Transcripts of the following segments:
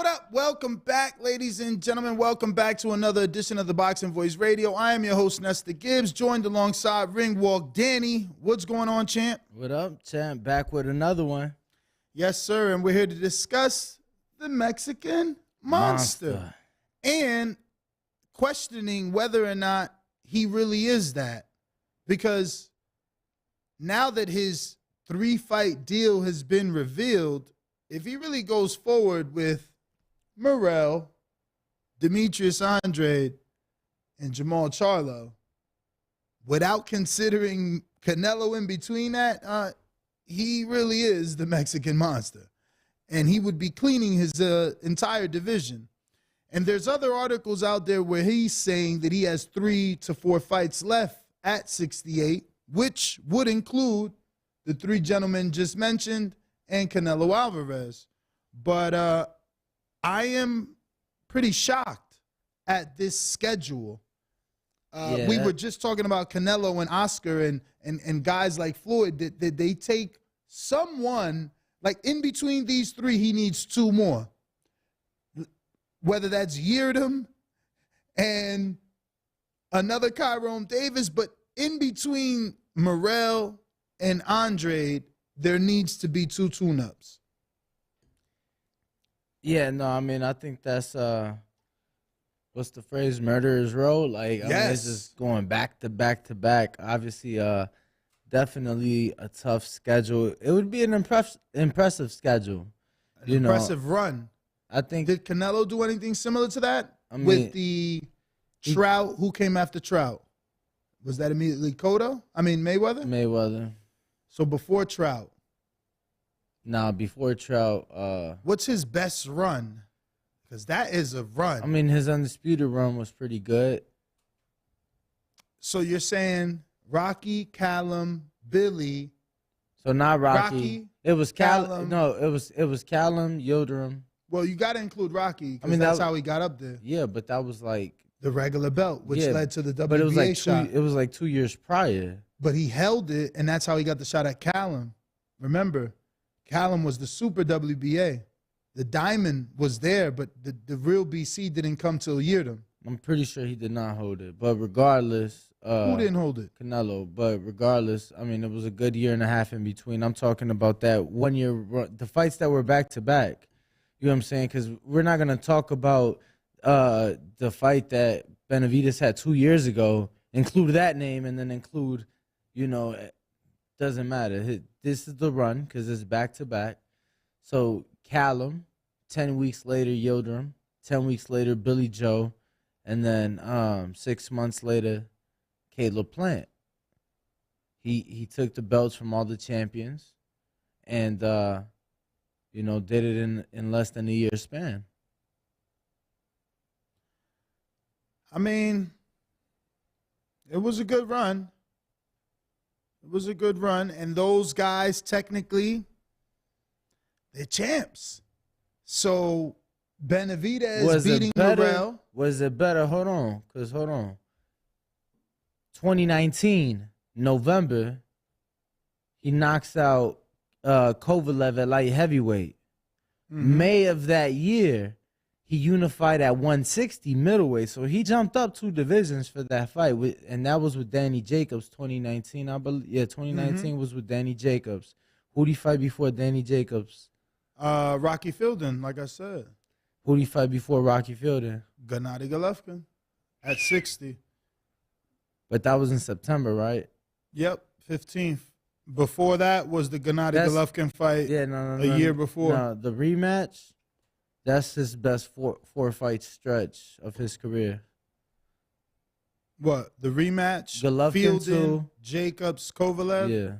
what up? Welcome back, ladies and gentlemen. Welcome back to another edition of the Boxing Voice Radio. I am your host, Nestor Gibbs, joined alongside Ring Walk Danny. What's going on, champ? What up, champ? Back with another one. Yes, sir, and we're here to discuss the Mexican Monster. And questioning whether or not he really is that. Because now that his 3-fight deal has been revealed, if he really goes forward with Morrell, Demetrius Andrade, and Jamal Charlo, without considering Canelo in between that, he really is the Mexican Monster. And he would be cleaning his entire division. And there's other articles out there where he's saying that he has 3 to 4 fights left at 68, which would include the 3 gentlemen just mentioned and Canelo Alvarez. But I am pretty shocked at this schedule. We were just talking about Canelo and Oscar and guys like Floyd that they take someone, like in between these 3, he needs 2 more. Whether that's Yeardom and another Kyrone Davis, but in between Morrell and Andrade, there needs to be 2 tune-ups. Yeah, no, I mean, I think that's, what's the phrase, murderer's row? Like, I mean, it's just going back to back to back. Obviously, definitely a tough schedule. It would be an impressive schedule. Impressive run. I think. Did Canelo do anything similar to that? I mean, with the Trout, who came after Trout? Was that immediately Mayweather? Mayweather. So before Trout. Nah, before Trout. What's his best run? Because that is a run. I mean, his undisputed run was pretty good. So you're saying Rocky, Callum, Billy. So not Rocky. It was Callum. No, it was Callum, Yildirim. Well, you got to include Rocky. I mean, that's how he got up there. Yeah, but that was like the regular belt, which led to the WBA but it was like shot. It was like 2 years prior. But he held it, and that's how he got the shot at Callum. Remember, Callum was the super WBA. The diamond was there, but the real BC didn't come till Yeardom. I'm pretty sure he did not hold it. But regardless. Who didn't hold it? Canelo. But regardless, I mean, it was a good year and a half in between. I'm talking about that 1 year run, the fights that were back to back. You know what I'm saying? Because we're not going to talk about the fight that Benavidez had 2 years ago, include that name, and then include, it doesn't matter. This is the run because it's back to back. So Callum, 10 weeks later, Yildirim, 10 weeks later, Billy Joe, and then 6 months later, Caleb Plant. He took the belts from all the champions and, did it in less than a year span. I mean, it was a good run. It was a good run. And those guys, technically, they're champs. So Benavidez beating Morrell. Was it better? Hold on. 2019, November, he knocks out Kovalev at light heavyweight. Mm-hmm. May of that year, he unified at 160 middleweight. So he jumped up 2 divisions for that fight, and that was with Danny Jacobs, 2019. I believe, 2019 was with Danny Jacobs. Who did he fight before Danny Jacobs? Rocky Fielding, like I said. Who did he fight before Rocky Fielding? Gennady Golovkin at 60. But that was in September, right? Yep, 15th. Before that was the Gennady Golovkin fight a year before. No, the rematch, that's his best four-fight stretch of his career. What? The rematch? Golovkin Fielding, Jacobs, Kovalev? Yeah.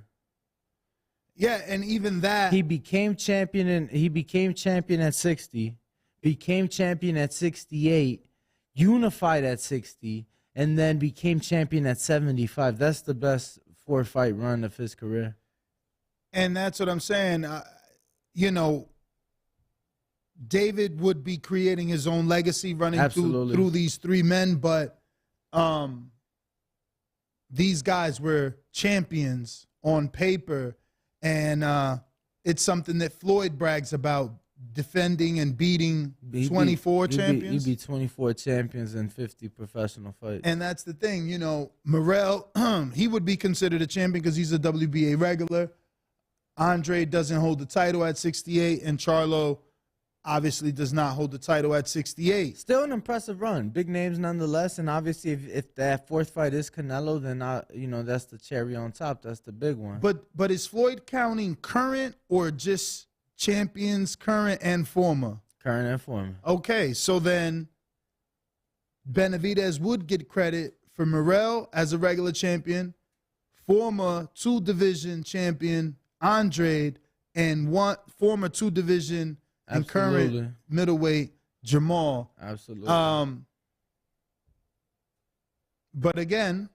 Yeah, and even that. He became champion at 60, became champion at 68, unified at 60, and then became champion at 75. That's the best 4-fight run of his career. And that's what I'm saying. David would be creating his own legacy running through these 3 men, but these guys were champions on paper, and it's something that Floyd brags about defending and beating 24 champions. He beat 24 champions and 50 professional fights. And that's the thing, you know, Morrell, he would be considered a champion because he's a WBA regular. Andrade doesn't hold the title at 68, and Charlo obviously does not hold the title at 68. Still an impressive run. Big names nonetheless, and obviously if that fourth fight is Canelo, then you know, that's the cherry on top. That's the big one. But is Floyd counting current or just champions, current and former? Current and former. Okay, so then Benavidez would get credit for Morrell as a regular champion, former 2-division champion Andrade, and former 2-division and current middleweight Jamal. Absolutely. But again,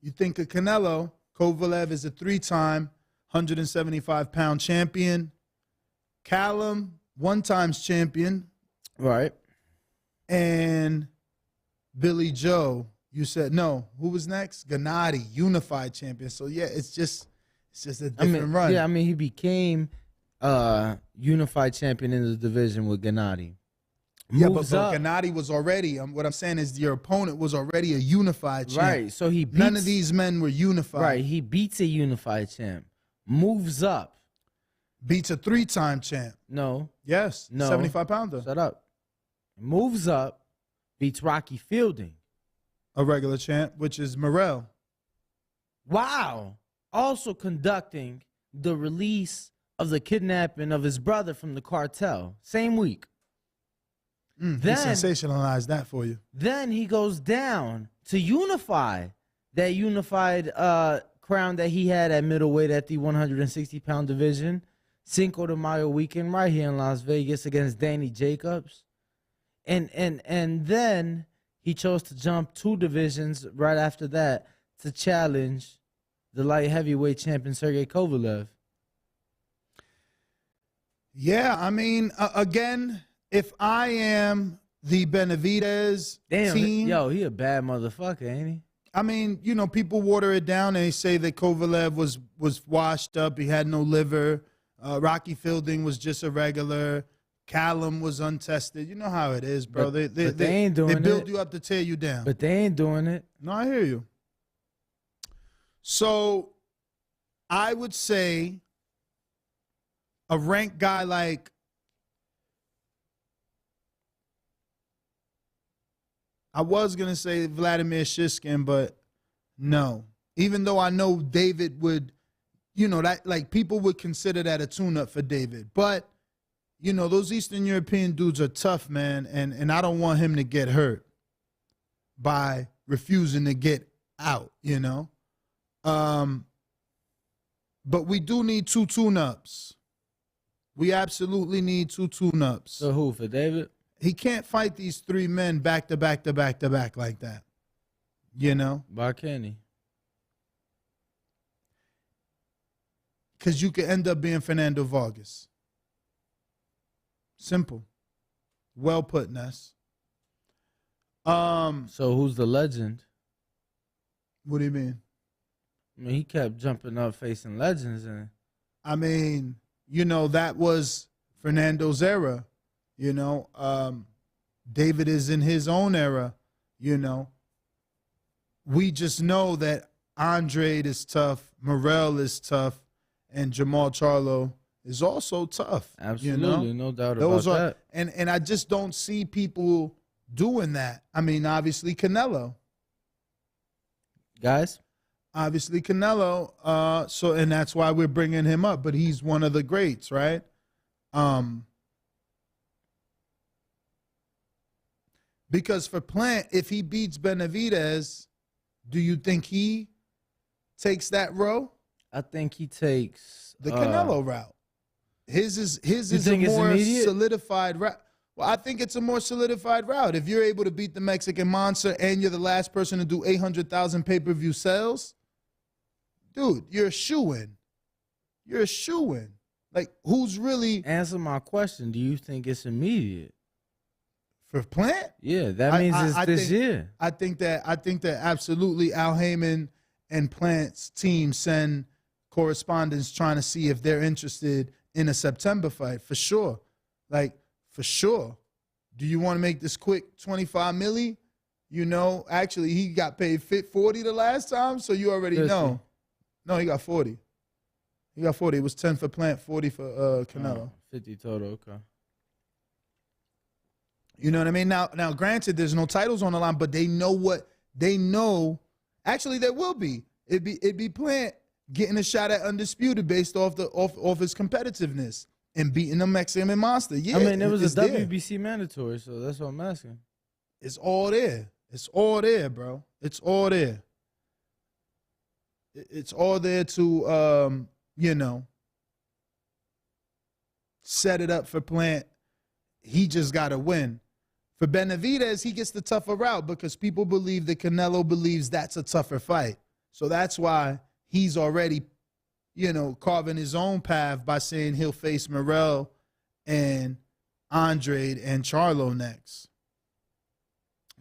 you think of Canelo. Kovalev is a 3-time 175-pound champion. Callum, 1-time champion. Right. And Billy Joe, you said no. Who was next? Gennady, unified champion. So yeah, it's just a different run. Yeah, I mean, he became unified champion in the division with Gennady. Yeah, but Gennady was already, what I'm saying is your opponent was already a unified champ. Right, so he beats, none of these men were unified. Right, he beats a unified champ, moves up. Beats a 3-time champ. No. Yes, no. 75-pounder. Shut up. Moves up, beats Rocky Fielding. A regular champ, which is Morrell. Wow. Also conducting the release of the kidnapping of his brother from the cartel. Same week. He sensationalized that for you. Then he goes down to unify that unified crown that he had at middleweight at the 160-pound division. Cinco de Mayo weekend right here in Las Vegas against Danny Jacobs. And then he chose to jump 2 divisions right after that to challenge the light heavyweight champion Sergey Kovalev. Yeah, I mean, again, if I am the Benavidez team. Yo, he a bad motherfucker, ain't he? I mean, you know, people water it down. They say that Kovalev was washed up. He had no liver. Rocky Fielding was just a regular. Callum was untested. You know how it is, bro. But they ain't doing it. They build you up to tear you down. But they ain't doing it. No, I hear you. So I would say a ranked guy like I was going to say Vladimir Shishkin, but no. Even though I know David would, you know, that like people would consider that a tune-up for David. But, you know, those Eastern European dudes are tough, man, and I don't want him to get hurt by refusing to get out, you know. But we do need 2 tune-ups. We absolutely need 2 tune-ups. So who, for David? He can't fight these 3 men back to back to back to back like that. You know? Why can't he? Because you could end up being Fernando Vargas. Simple. Well put, Ness. So who's the legend? What do you mean? I mean, he kept jumping up facing legends. And I mean, you know, that was Fernando's era. You know, David is in his own era, you know. We just know that Andrade is tough, Morrell is tough, and Jamal Charlo is also tough. Absolutely, you know? No doubt about that. And I just don't see people doing that. I mean, obviously Canelo. Guys? Obviously Canelo. And that's why we're bringing him up. But he's one of the greats, right? Because for Plant, if he beats Benavidez, do you think he takes that row? I think he takes the Canelo route. His is a more solidified route. Well, I think it's a more solidified route. If you're able to beat the Mexican Monster and you're the last person to do 800,000 pay-per-view sales, dude, you're a shoo-in. You're a shoo-in. Like, who's really... Answer my question. Do you think it's immediate? For Plant? Yeah, that means it's this year. I think that absolutely Al Heyman and Plant's team send correspondence trying to see if they're interested in a September fight, for sure. Like, for sure. Do you want to make this quick 25 milli? You know, actually, he got paid 40 the last time, so you already 50. know. No, he got 40. He got 40. It was 10 for Plant, 40 for Canelo. 50 total, okay. You know what I mean? Now, granted, there's no titles on the line, but they know what they know. Actually, there will be. It'd be Plant getting a shot at undisputed based off his competitiveness and beating the Mexican monster. Yeah, I mean, it was a there. WBC mandatory, so that's what I'm asking. It's all there. It's all there, bro. It's all there. It's all there to, you know, set it up for Plant. He just got to win. For Benavidez, he gets the tougher route because people believe that Canelo believes that's a tougher fight. So that's why he's already, you know, carving his own path by saying he'll face Morrell and Andrade and Charlo next.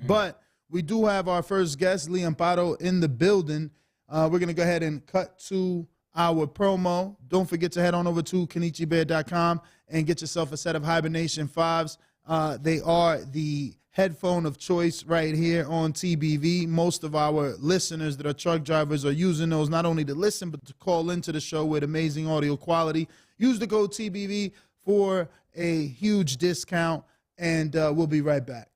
But we do have our first guest, Liam Paro, in the building. We're going to go ahead and cut to our promo. Don't forget to head on over to KenichiBear.com and get yourself a set of Hibernation 5s. They are the headphone of choice right here on TBV. Most of our listeners that are truck drivers are using those not only to listen, but to call into the show with amazing audio quality. Use the code TBV for a huge discount, and we'll be right back.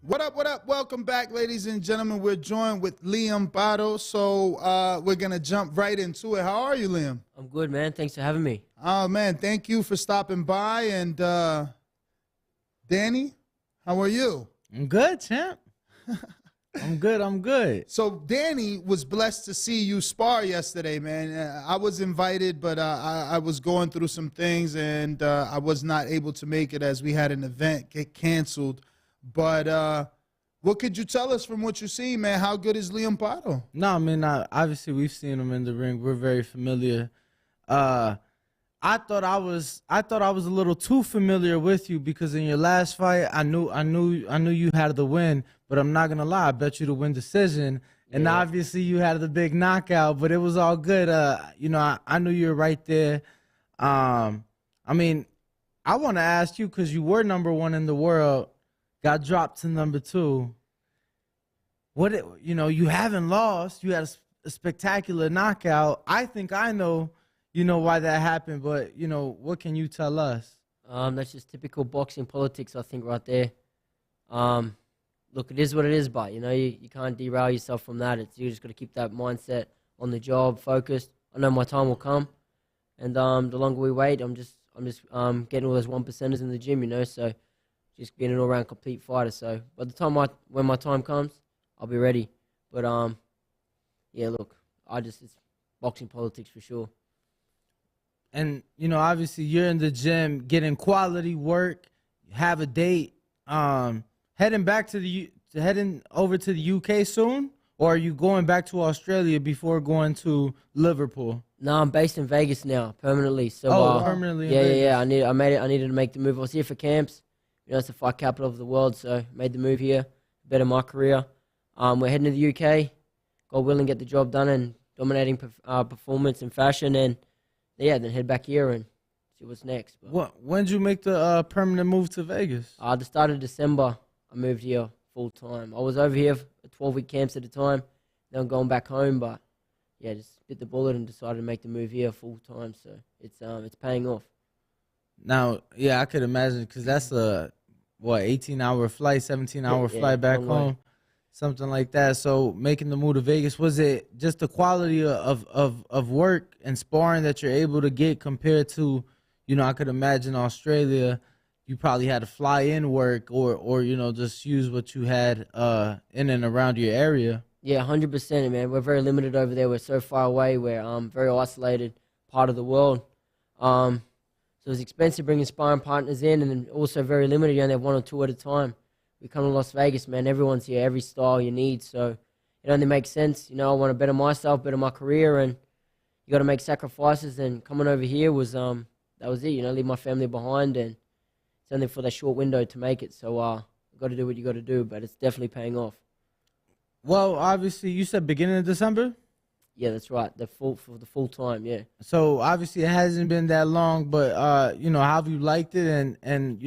What up, what up? Welcome back, ladies and gentlemen. We're joined with Liam Paro, so we're going to jump right into it. How are you, Liam? I'm good, man. Thanks for having me. Oh, man, thank you for stopping by. And Danny, how are you? I'm good, champ. I'm good. So Danny was blessed to see you spar yesterday, man. I was invited, but I was going through some things, and I was not able to make it as we had an event get canceled. But what could you tell us from what you see, man? How good is Liam Paro? No, I mean, obviously we've seen him in the ring. We're very familiar. I thought I was a little too familiar with you because in your last fight, I knew you had the win. But I'm not gonna lie, I bet you the win decision. And obviously you had the big knockout, but it was all good. You know, I knew you were right there. I mean, I want to ask you because you were #1 in the world. Got dropped to #2. You know, you haven't lost. You had a spectacular knockout. I think I know, you know, why that happened, but, you know, what can you tell us? That's just typical boxing politics, I think, right there. Look, it is what it is, but, you know, you can't derail yourself from that. You just got to keep that mindset on the job, focused. I know my time will come, and the longer we wait, I'm I'm just getting all those 1%ers in the gym, you know. So just being an all-round complete fighter. So by the time when my time comes, I'll be ready. But yeah, look, it's boxing politics for sure. And obviously you're in the gym getting quality work. Have a date. Heading over to the UK soon, or are you going back to Australia before going to Liverpool? No, I'm based in Vegas now, permanently. So permanently. Yeah, in Vegas. yeah. I needed to make the move. I was here for camps. It's the fight capital of the world, so made the move here, better my career. We're heading to the UK. God willing, get the job done and dominating performance and fashion, and then head back here and see what's next. But when did you make the permanent move to Vegas? The start of December, I moved here full time. I was over here for 12-week camps at a time. Then I'm going back home, but yeah, just bit the bullet and decided to make the move here full time. So it's paying off. Now, yeah, I could imagine because that's a 18-hour flight, 17-hour flight back home, something like that. So making the move to Vegas, was it just the quality of work and sparring that you're able to get compared to, I could imagine Australia, you probably had to fly in work or just use what you had in and around your area. Yeah, 100%, man. We're very limited over there. We're so far away. We're very isolated part of the world. So it's expensive bringing sparring partners in, and then also very limited. You only have one or two at a time. We come to Las Vegas, man. Everyone's here, every style you need. So it only makes sense. I want to better myself, better my career, and you got to make sacrifices. And coming over here was that was it. Leave my family behind, and it's only for that short window to make it. So got to do what you got to do, but it's definitely paying off. Well, obviously, you said beginning of December? Yeah, that's right. For the full time, yeah. So obviously it hasn't been that long, but how have you liked it? And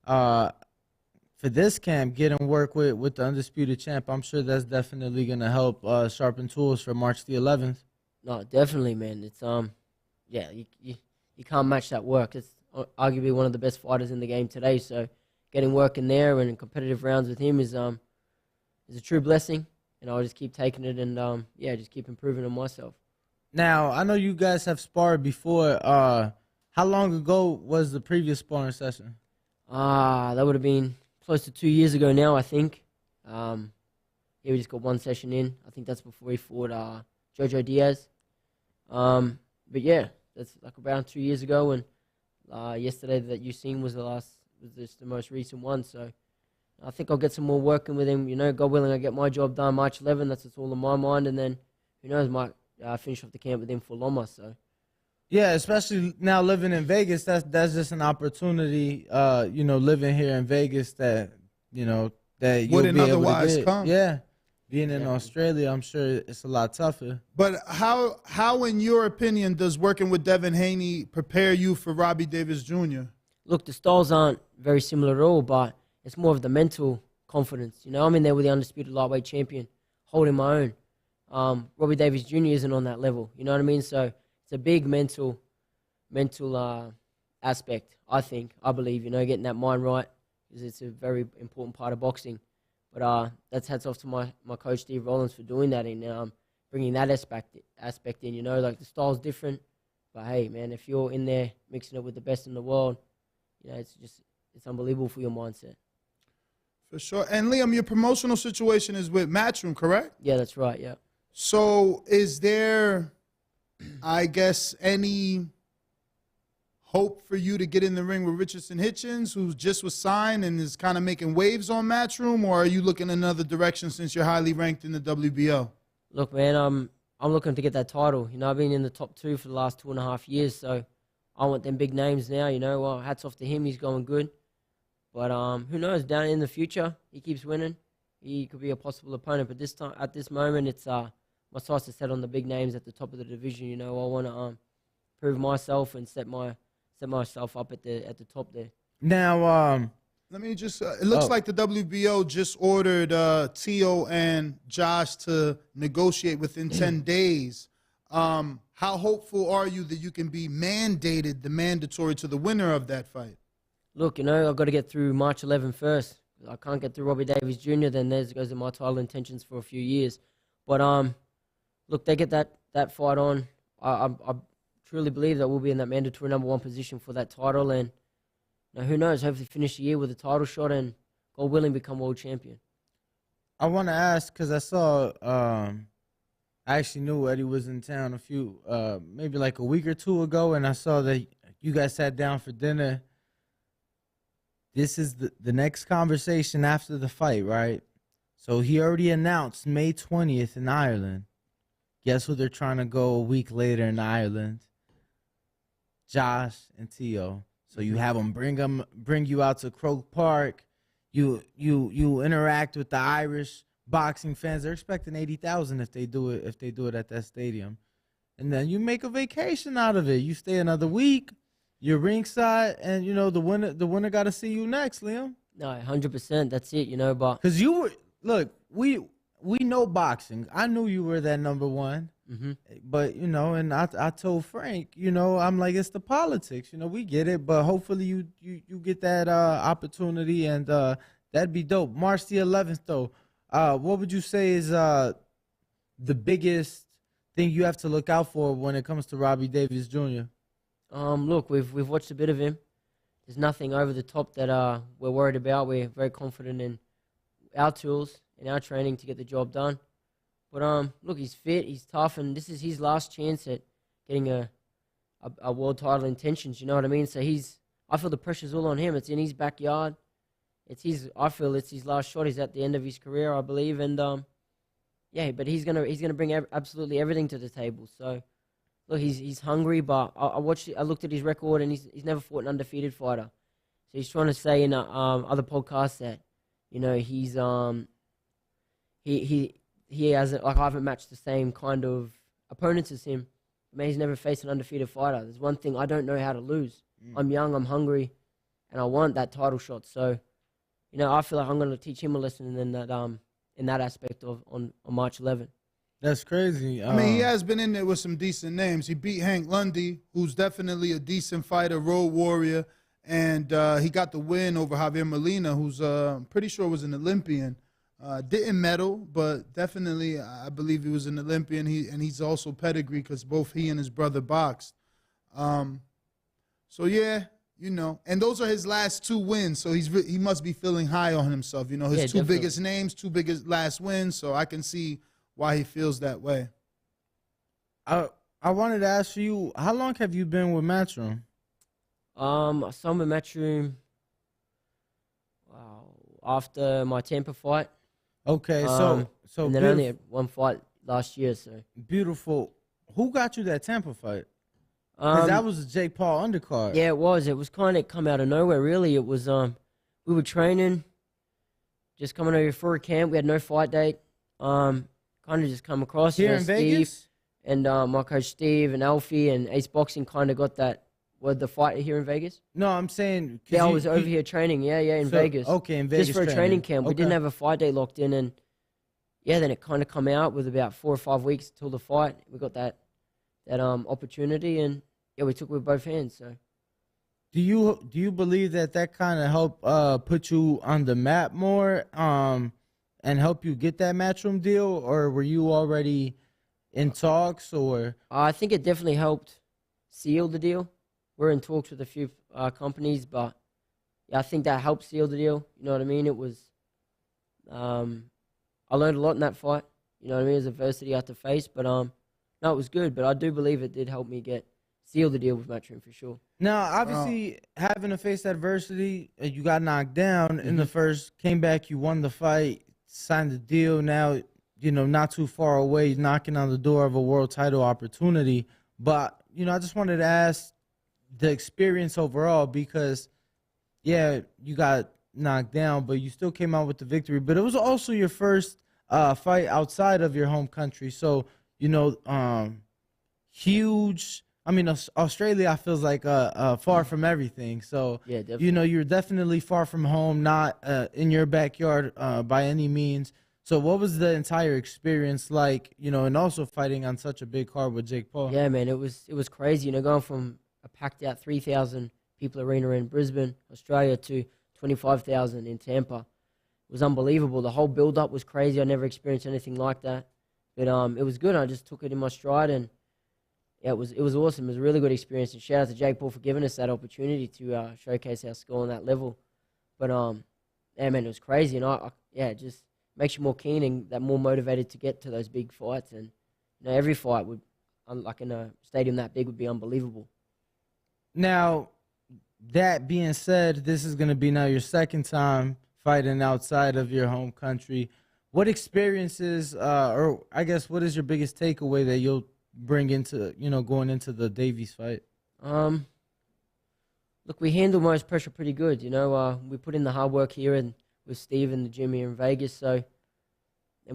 for this camp, getting work with the undisputed champ, I'm sure that's definitely gonna help sharpen tools for March the 11th. No, definitely, man. It's you can't match that work. It's arguably one of the best fighters in the game today. So getting work in there and in competitive rounds with him is a true blessing. And I'll just keep taking it and, just keep improving on myself. Now, I know you guys have sparred before. How long ago was the previous sparring session? That would have been close to 2 years ago now, I think. We just got one session in. I think that's before he fought Jojo Diaz. But yeah, that's like around 2 years ago. And yesterday that you seen was just the most recent one. So I think I'll get some more working with him. God willing, I get my job done March 11th. That's what's all in my mind. And then, who knows, might finish off the camp with him for Loma. So, yeah, especially now living in Vegas, that's just an opportunity. Living here in Vegas that you'll wouldn't be able otherwise to get. come. Yeah, being in Australia, I'm sure it's a lot tougher. But how, in your opinion, does working with Devin Haney prepare you for Robbie Davis Jr.? Look, the styles aren't very similar at all, but it's more of the mental confidence. I'm in there with the undisputed lightweight champion, holding my own. Robbie Davis Jr. isn't on that level. You know what I mean? So it's a big mental aspect, I believe, getting that mind right, because it's a very important part of boxing. But that's hats off to my coach, Steve Rollins, for doing that and bringing that aspect in. Like the style's different. But, hey, man, if you're in there mixing it with the best in the world, it's unbelievable for your mindset. For sure. And Liam, your promotional situation is with Matchroom, correct? Yeah, that's right, yeah. So is there, I guess, any hope for you to get in the ring with Richardson Hitchens, who just was signed and is kind of making waves on Matchroom, or are you looking in another direction since you're highly ranked in the WBO? Look, man, I'm looking to get that title. I've been in the top 2 for the last 2.5 years, so I want them big names now. Well, hats off to him. He's going good. But who knows? Down in the future, he keeps winning. He could be a possible opponent. But at this moment, it's my sights are set on the big names at the top of the division. I want to prove myself and set myself up at the top there. Now, let me just. It looks like the WBO just ordered Tio and Josh to negotiate within 10 days. How hopeful are you that you can be mandated, the mandatory to the winner of that fight? Look, I've got to get through March 11th first. I can't get through Robbie Davis Jr., then there goes my title intentions for a few years. But, look, they get that fight on. I'm truly believe that we'll be in that mandatory number 1 position for that title. And who knows? Hopefully, finish the year with a title shot and, God willing, become world champion. I want to ask because I saw. I actually knew Eddie was in town a few, maybe like a week or two ago, and I saw that you guys sat down for dinner. This is the next conversation after the fight, right? So he already announced May 20th in Ireland. Guess who they're trying to go a week later in Ireland? Josh and Tio. So you have them bring you out to Croke Park. You interact with the Irish boxing fans. They're expecting 80,000 if they do it at that stadium. And then you make a vacation out of it. You stay another week. You're ringside, and the winner got to see you next, Liam. No, 100%. That's it. But because you were we know boxing. I knew you were that number 1. Mm-hmm. But and I told Frank, I'm like, it's the politics. We get it, but hopefully you get that opportunity, and that'd be dope. March the 11th, though. What would you say is the biggest thing you have to look out for when it comes to Robbie Davies Jr.? Look, we've watched a bit of him. There's nothing over the top that we're worried about. We're very confident in our tools and our training to get the job done. But look, he's fit, he's tough, and this is his last chance at getting a world title intentions. You know what I mean? So I feel the pressure's all on him. It's in his backyard. I feel it's his last shot. He's at the end of his career, I believe, and yeah. But he's gonna bring absolutely everything to the table. So look, he's hungry, but I looked at his record, and he's never fought an undefeated fighter. So he's trying to say in other podcasts that he hasn't, like, I haven't matched the same kind of opponents as him. Man, he's never faced an undefeated fighter. There's one thing: I don't know how to lose. I'm young, I'm hungry, and I want that title shot. So I feel like I'm going to teach him a lesson in that aspect on March 11th. That's crazy. I mean, he has been in there with some decent names. He beat Hank Lundy, who's definitely a decent fighter, road warrior, and he got the win over Javier Molina, who's pretty sure was an Olympian. Didn't medal, but definitely I believe he was an Olympian. He's also pedigree because both he and his brother boxed. So yeah. And those are his last 2 wins, so he must be feeling high on himself. His two definitely. biggest names, 2 biggest last wins, so I can see why he feels that way. I wanted to ask you, how long have you been with Matchroom? I signed with Matchroom after my Tampa fight. Okay, so and then only had 1 fight last year. So beautiful. Who got you that Tampa fight? Because that was a Jake Paul undercard. Yeah, it was. It was kind of come out of nowhere, really. It was we were training, just coming over for a camp. We had no fight date. Kind of just come across here in Vegas. Steve and my coach Steve and Alfie and Ace Boxing kind of got that. The fight here in Vegas? No, I'm saying. Yeah, I was over here training. Yeah, in Vegas. Okay, in Vegas. Just for a training camp. Okay. We didn't have a fight date locked in, and yeah, then it kind of come out with about 4 or 5 weeks till the fight. We got that opportunity, and yeah, we took it with both hands. So, do you believe that kind of helped put you on the map more, and help you get that Matchroom deal, or were you already in talks? Or I think it definitely helped seal the deal. We're in talks with a few companies, but yeah, I think that helped seal the deal. You know what I mean? It was, I learned a lot in that fight. You know what I mean? It was adversity I had to face, but no, it was good. But I do believe it did help me seal the deal with Matchroom for sure. Now, obviously, having to face adversity, you got knocked down in the first, came back, you won the fight, signed the deal. Now, not too far away, knocking on the door of a world title opportunity. But, I just wanted to ask the experience overall, because, yeah, you got knocked down, but you still came out with the victory. But it was also your first fight outside of your home country. So, huge. I mean, Australia, I feels like far from everything. So, yeah, definitely. You're definitely far from home, not in your backyard by any means. So what was the entire experience like, and also fighting on such a big card with Jake Paul? Yeah, man, it was crazy, going from a packed out 3,000 people arena in Brisbane, Australia, to 25,000 in Tampa. It was unbelievable. The whole build-up was crazy. I never experienced anything like that. But it was good. I just took it in my stride, and yeah, it was awesome. It was a really good experience. And shout out to Jake Paul for giving us that opportunity to showcase our skill on that level. But yeah, man, it was crazy. And yeah, it just makes you more keen and that more motivated to get to those big fights. And every fight would, like in a stadium that big, would be unbelievable. Now, that being said, this is going to be now your second time fighting outside of your home country. What experiences, or I guess, what is your biggest takeaway that you'll bring into, going into the Davies fight? Look, we handle most pressure pretty good. We put in the hard work here and with Steve and the gym here in Vegas. So, and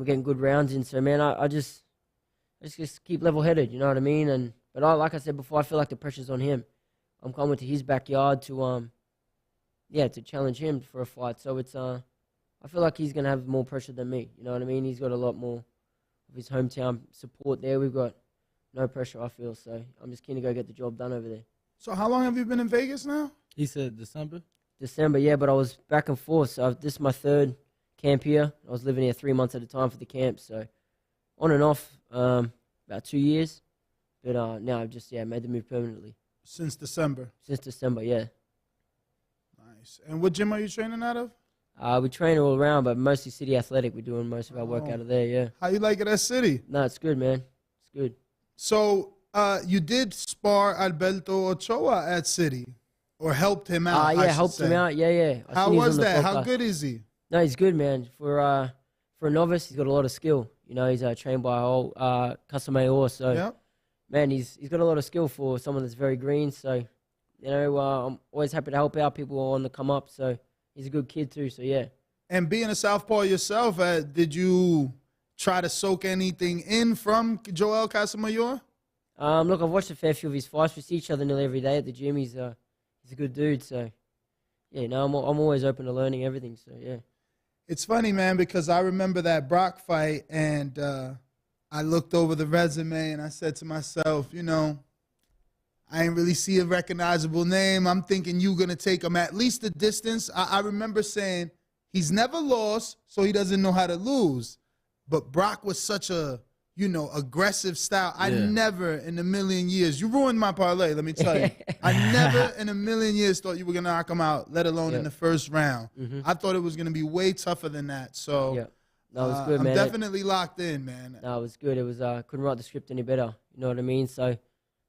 we're getting good rounds in. So, man, I just keep level-headed. You know what I mean? But like I said before, I feel like the pressure's on him. I'm coming to his backyard to challenge him for a fight. So it's I feel like he's gonna have more pressure than me. You know what I mean? He's got a lot more of his hometown support there. We've got no pressure, I feel. So I'm just keen to go get the job done over there. So how long have you been in Vegas now? He said December. December, yeah, but I was back and forth. So this is my third camp here. I was living here 3 months at a time for the camp. So on and off, about 2 years. But now I've just made the move permanently. Since December. Since December, yeah. Nice. And what gym are you training out of? We train all around, but mostly City Athletic. We're doing most of our work out of there, yeah. How you like it at City? No, it's good, man. It's good. So you did spar Alberto Ochoa at City, or helped him out? Yeah, helped him out. Yeah. How was that? How good is he? No, he's good, man. For a novice, he's got a lot of skill. He's trained by old Casamayor, so yep. Man, he's got a lot of skill for someone that's very green. So, I'm always happy to help out people on the come up. So he's a good kid too. So yeah. And being a southpaw yourself, did you try to soak anything in from Joel Casamayor? Look, I've watched a fair few of his fights. We see each other nearly every day at the gym. He's a good dude. So yeah, I'm always open to learning everything. So yeah. It's funny, man, because I remember that Brock fight, and I looked over the resume and I said to myself, I ain't really see a recognizable name. I'm thinking you're going to take him at least a distance. I remember saying he's never lost, so he doesn't know how to lose. But Brock was such a, aggressive style. I never in a million years, you ruined my parlay, let me tell you. I never in a million years thought you were going to knock him out, let alone in the first round. Mm-hmm. I thought it was going to be way tougher than that. So. Yeah. No, it was good, man. I'm definitely locked in, man. No, it was good. It was couldn't write the script any better. You know what I mean? So,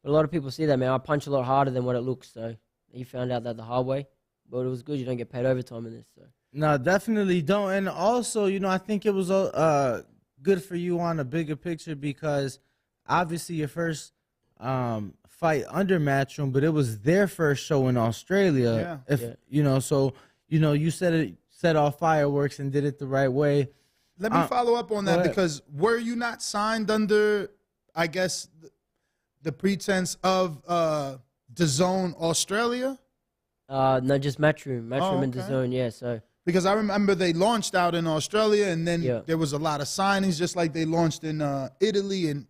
but a lot of people see that, man. I punch a lot harder than what it looks. So he found out that the hard way. But it was good. You don't get paid overtime in this. So. No, definitely don't. And also, I think it was good for you on a bigger picture because obviously your first fight under Matchroom, but it was their first show in Australia. Yeah. So you set off fireworks and did it the right way. Let me follow up on that because were you not signed under, I guess, the pretense of DAZN Australia? No, just Matchroom and DAZN, yeah. So because I remember they launched out in Australia, and then there was a lot of signings, just like they launched in Italy, and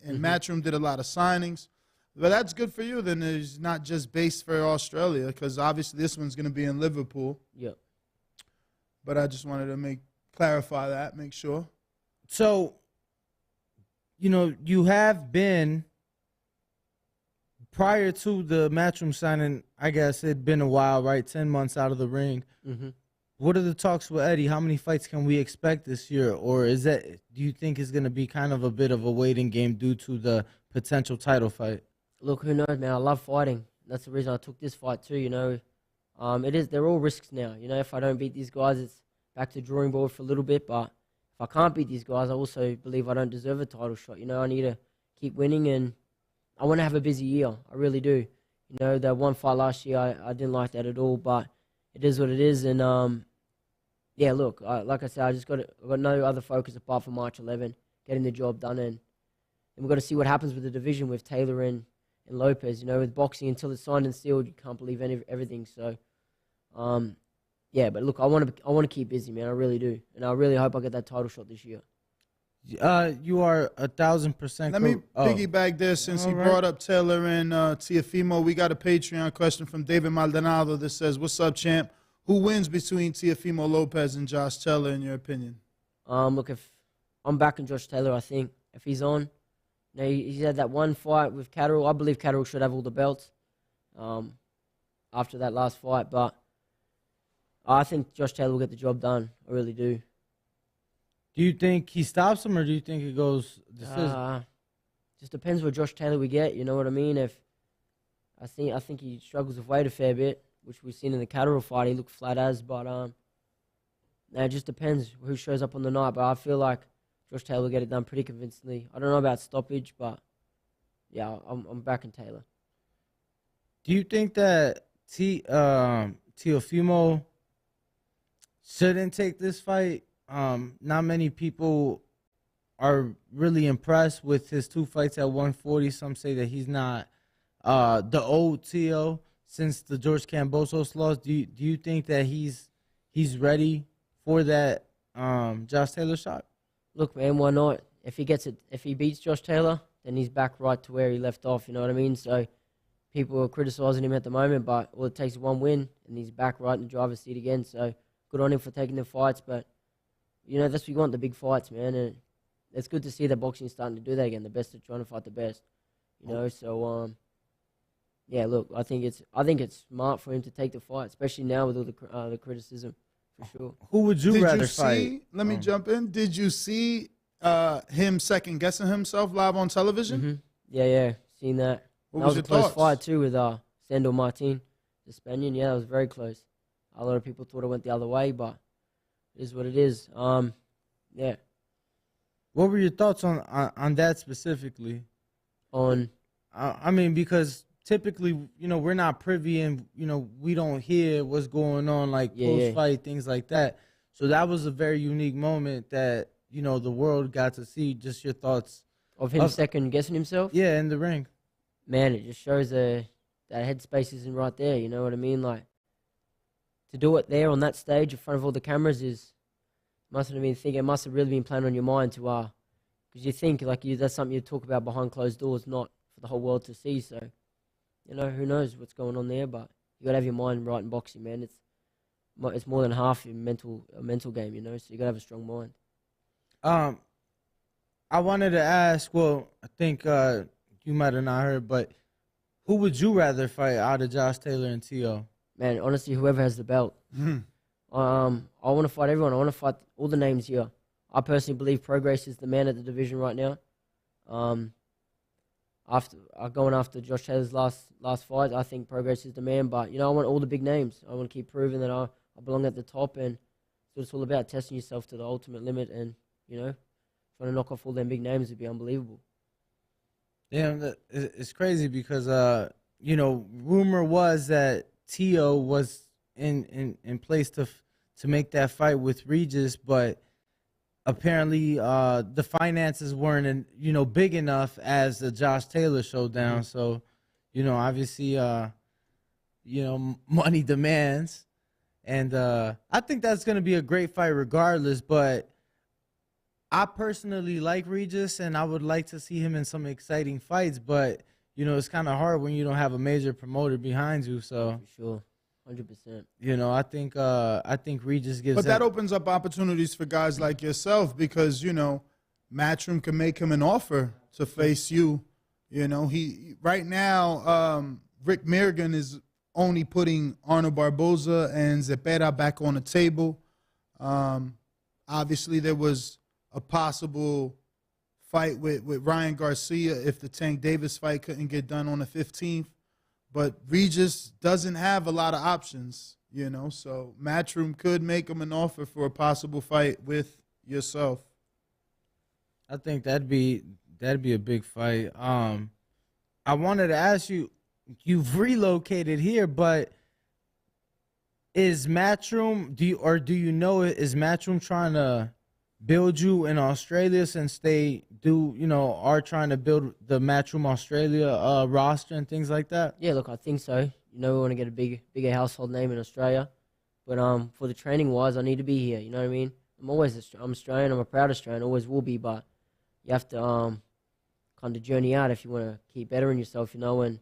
Matchroom did a lot of signings. But that's good for you. Then it's not just based for Australia, because obviously this one's going to be in Liverpool. Yeah. But I just wanted to clarify that, make sure. So, you have been, prior to the Matchroom signing, I guess it'd been a while, right? 10 months out of the ring. Mm-hmm. What are the talks with Eddie? How many fights can we expect this year? Or do you think it's going to be kind of a bit of a waiting game due to the potential title fight? Look, who knows, man? I love fighting. That's the reason I took this fight too, they're all risks now. If I don't beat these guys, it's back to drawing board for a little bit, but if I can't beat these guys, I also believe I don't deserve a title shot. I need to keep winning, and I want to have a busy year. I really do. That one fight last year, I didn't like that at all, but it is what it is. And, look, like I said, I've got no other focus apart from March 11, getting the job done, and we've got to see what happens with the division with Taylor and Lopez. With boxing, until it's signed and sealed, you can't believe everything. So, yeah, but look, I want to keep busy, man. I really do, and I really hope I get that title shot this year. You are 1,000%. Let me piggyback this since he brought up Taylor and Teofimo. We got a Patreon question from David Maldonado that says, "What's up, champ? Who wins between Teofimo Lopez and Josh Taylor, in your opinion?" Look, if I'm backing Josh Taylor, I think if he's on, You know, he's had that one fight with Catterall. I believe Catterall should have all the belts after that last fight, but I think Josh Taylor will get the job done. I really do. Do you think he stops him, or do you think it goes decision? Just depends what Josh Taylor we get. You know what I mean? If I think he struggles with weight a fair bit, which we've seen in the Catterall fight. He looked flat as, but it just depends who shows up on the night. But I feel like Josh Taylor will get it done pretty convincingly. I don't know about stoppage, but yeah, I'm backing Taylor. Do you think that Teofimo shouldn't take this fight? Not many people are really impressed with his 2 fights at 140. Some say that he's not the old Teo since the George Kambosos loss. Do you think that he's ready for that Josh Taylor shot? Look, man, why not? If he beats Josh Taylor, then he's back right to where he left off. You know what I mean? So people are criticizing him at the moment, but all it takes is one win, and he's back right in the driver's seat again. So good on him for taking the fights, but you know that's what you want, the big fights, man. And it's good to see that boxing is starting to do that again. The best are trying to fight the best, you know. So yeah, look, I think it's smart for him to take the fight, especially now with all the criticism, for sure. Who would you rather fight? Let me jump in. Did you see him second guessing himself live on television? Mm-hmm. Yeah, seen that. What That was was a your close thoughts? fight too with Sandor Martin, the Spaniard. Yeah, that was very close. A lot of people thought it went the other way, but it is what it is. Yeah. What were your thoughts on that specifically? I mean, because typically, you know, we're not privy and, you know, we don't hear what's going on, like post-fight, things like that. So that was a very unique moment that, you know, the world got to see. Just your thoughts. Of him second guessing himself? Yeah, in the ring. Man, it just shows that headspace isn't right there. You know what I mean? Like, to do it there on that stage in front of all the cameras must have really been playing on your mind to, because you think like that's something you talk about behind closed doors, not for the whole world to see. So, you know, who knows what's going on there? But you gotta have your mind right in boxing, man. It's more than half a mental game, you know. So you gotta have a strong mind. I wanted to ask. Well, I think you might have not heard, but who would you rather fight out of Josh Taylor and Teo? Man, honestly, whoever has the belt. I want to fight everyone. I want to fight all the names here. I personally believe Progress is the man at the division right now. Going after Josh Taylor's last fight, I think Progress is the man. But you know, I want all the big names. I want to keep proving that I belong at the top, and that's what it's all about: testing yourself to the ultimate limit, and you know, trying to knock off all them big names would be unbelievable. Yeah, it's crazy because you know, rumor was that Teo was in place to make that fight with Regis, but apparently the finances weren't you know, big enough as the Josh Taylor showdown. So, you know, obviously you know, money demands, and I think that's gonna be a great fight regardless. But I personally like Regis, and I would like to see him in some exciting fights. But you know, it's kind of hard when you don't have a major promoter behind you. So for sure. 100%. You know, I think Regis gives. But that opens up opportunities for guys like yourself because, you know, Matchroom can make him an offer to face you. You know, he right now, Rick Mirgan is only putting Arnold Barboza and Zepeda back on the table. Obviously, there was a possible fight with Ryan Garcia if the Tank Davis fight couldn't get done on the 15th. But Regis doesn't have a lot of options, you know, so Matchroom could make him an offer for a possible fight with yourself. I think that'd be a big fight. I wanted to ask you, you've relocated here, but is Matchroom, do you know, is Matchroom trying to build you in Australia since they are trying to build the Matchroom Australia roster and things like that? Yeah, look, I think so. You know, we want to get a bigger household name in Australia, but for the training wise, I need to be here. You know what I mean? I'm Australian. I'm a proud Australian. Always will be, but you have to kind of journey out if you want to keep bettering yourself. You know, and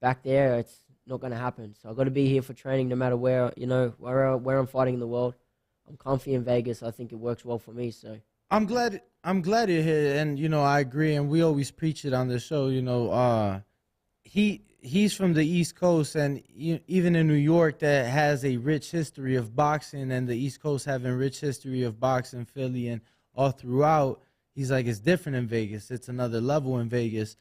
back there, it's not going to happen. So I've got to be here for training, no matter where I'm fighting in the world. I'm comfy in Vegas. I think it works well for me. So I'm glad you're here, and I agree, and we always preach it on the show. He's from the East Coast, and even in New York, that has a rich history of boxing, and the East Coast having rich history of boxing, Philly, and all throughout. He's like, it's different in Vegas. It's another level in Vegas.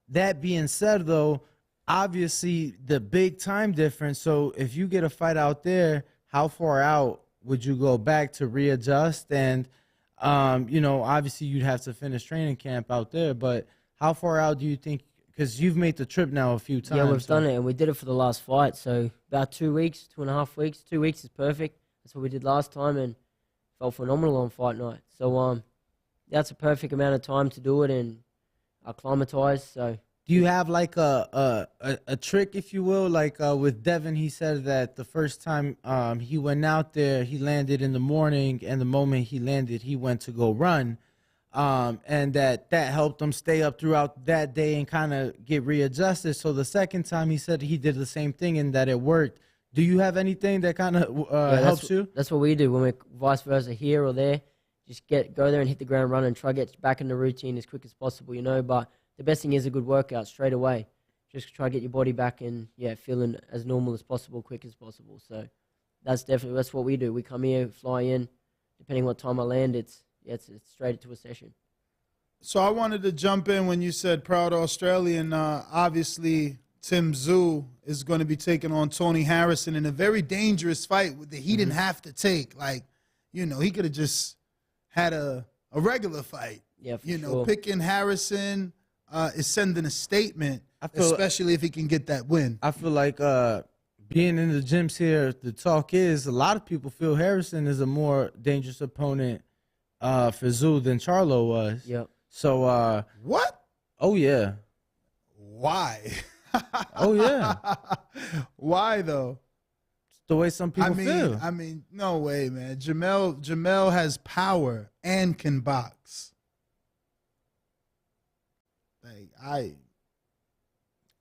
That being said, though, obviously the big time difference. So if you get a fight out there, how far out would you go back to readjust? And obviously you'd have to finish training camp out there, but how far out do you think, because you've made the trip now a few times. Yeah, we've done it, and we did it for the last fight. So about 2 weeks, 2.5 weeks. 2 weeks is perfect. That's what we did last time, and felt phenomenal on fight night. So that's a perfect amount of time to do it and acclimatize. So do you have like a trick, if you will? Like with Devin, he said that the first time he went out there, he landed in the morning, and the moment he landed, he went to go run. And that helped him stay up throughout that day and kind of get readjusted. So the second time he said he did the same thing and that it worked. Do you have anything that kind of helps you? That's what we do when we're vice versa here or there. Just go there and hit the ground running and try to get back in the routine as quick as possible, But the best thing is a good workout straight away. Just try to get your body back and, feeling as normal as possible, quick as possible. So that's what we do. We come here, fly in. Depending what time I land, it's straight into a session. So I wanted to jump in when you said proud Australian. Obviously, Tim Tszyu is going to be taking on Tony Harrison in a very dangerous fight that he didn't have to take. Like, he could have just had a regular fight. Yeah, for sure. Picking Harrison is sending a statement, especially if he can get that win. I feel like being in the gyms here, the talk is a lot of people feel Harrison is a more dangerous opponent for Tszyu than Charlo was. Yep. So what? Oh yeah. Why? Oh yeah. Why though? It's the way some people feel. I mean, no way, man. Jamel has power and can box. Like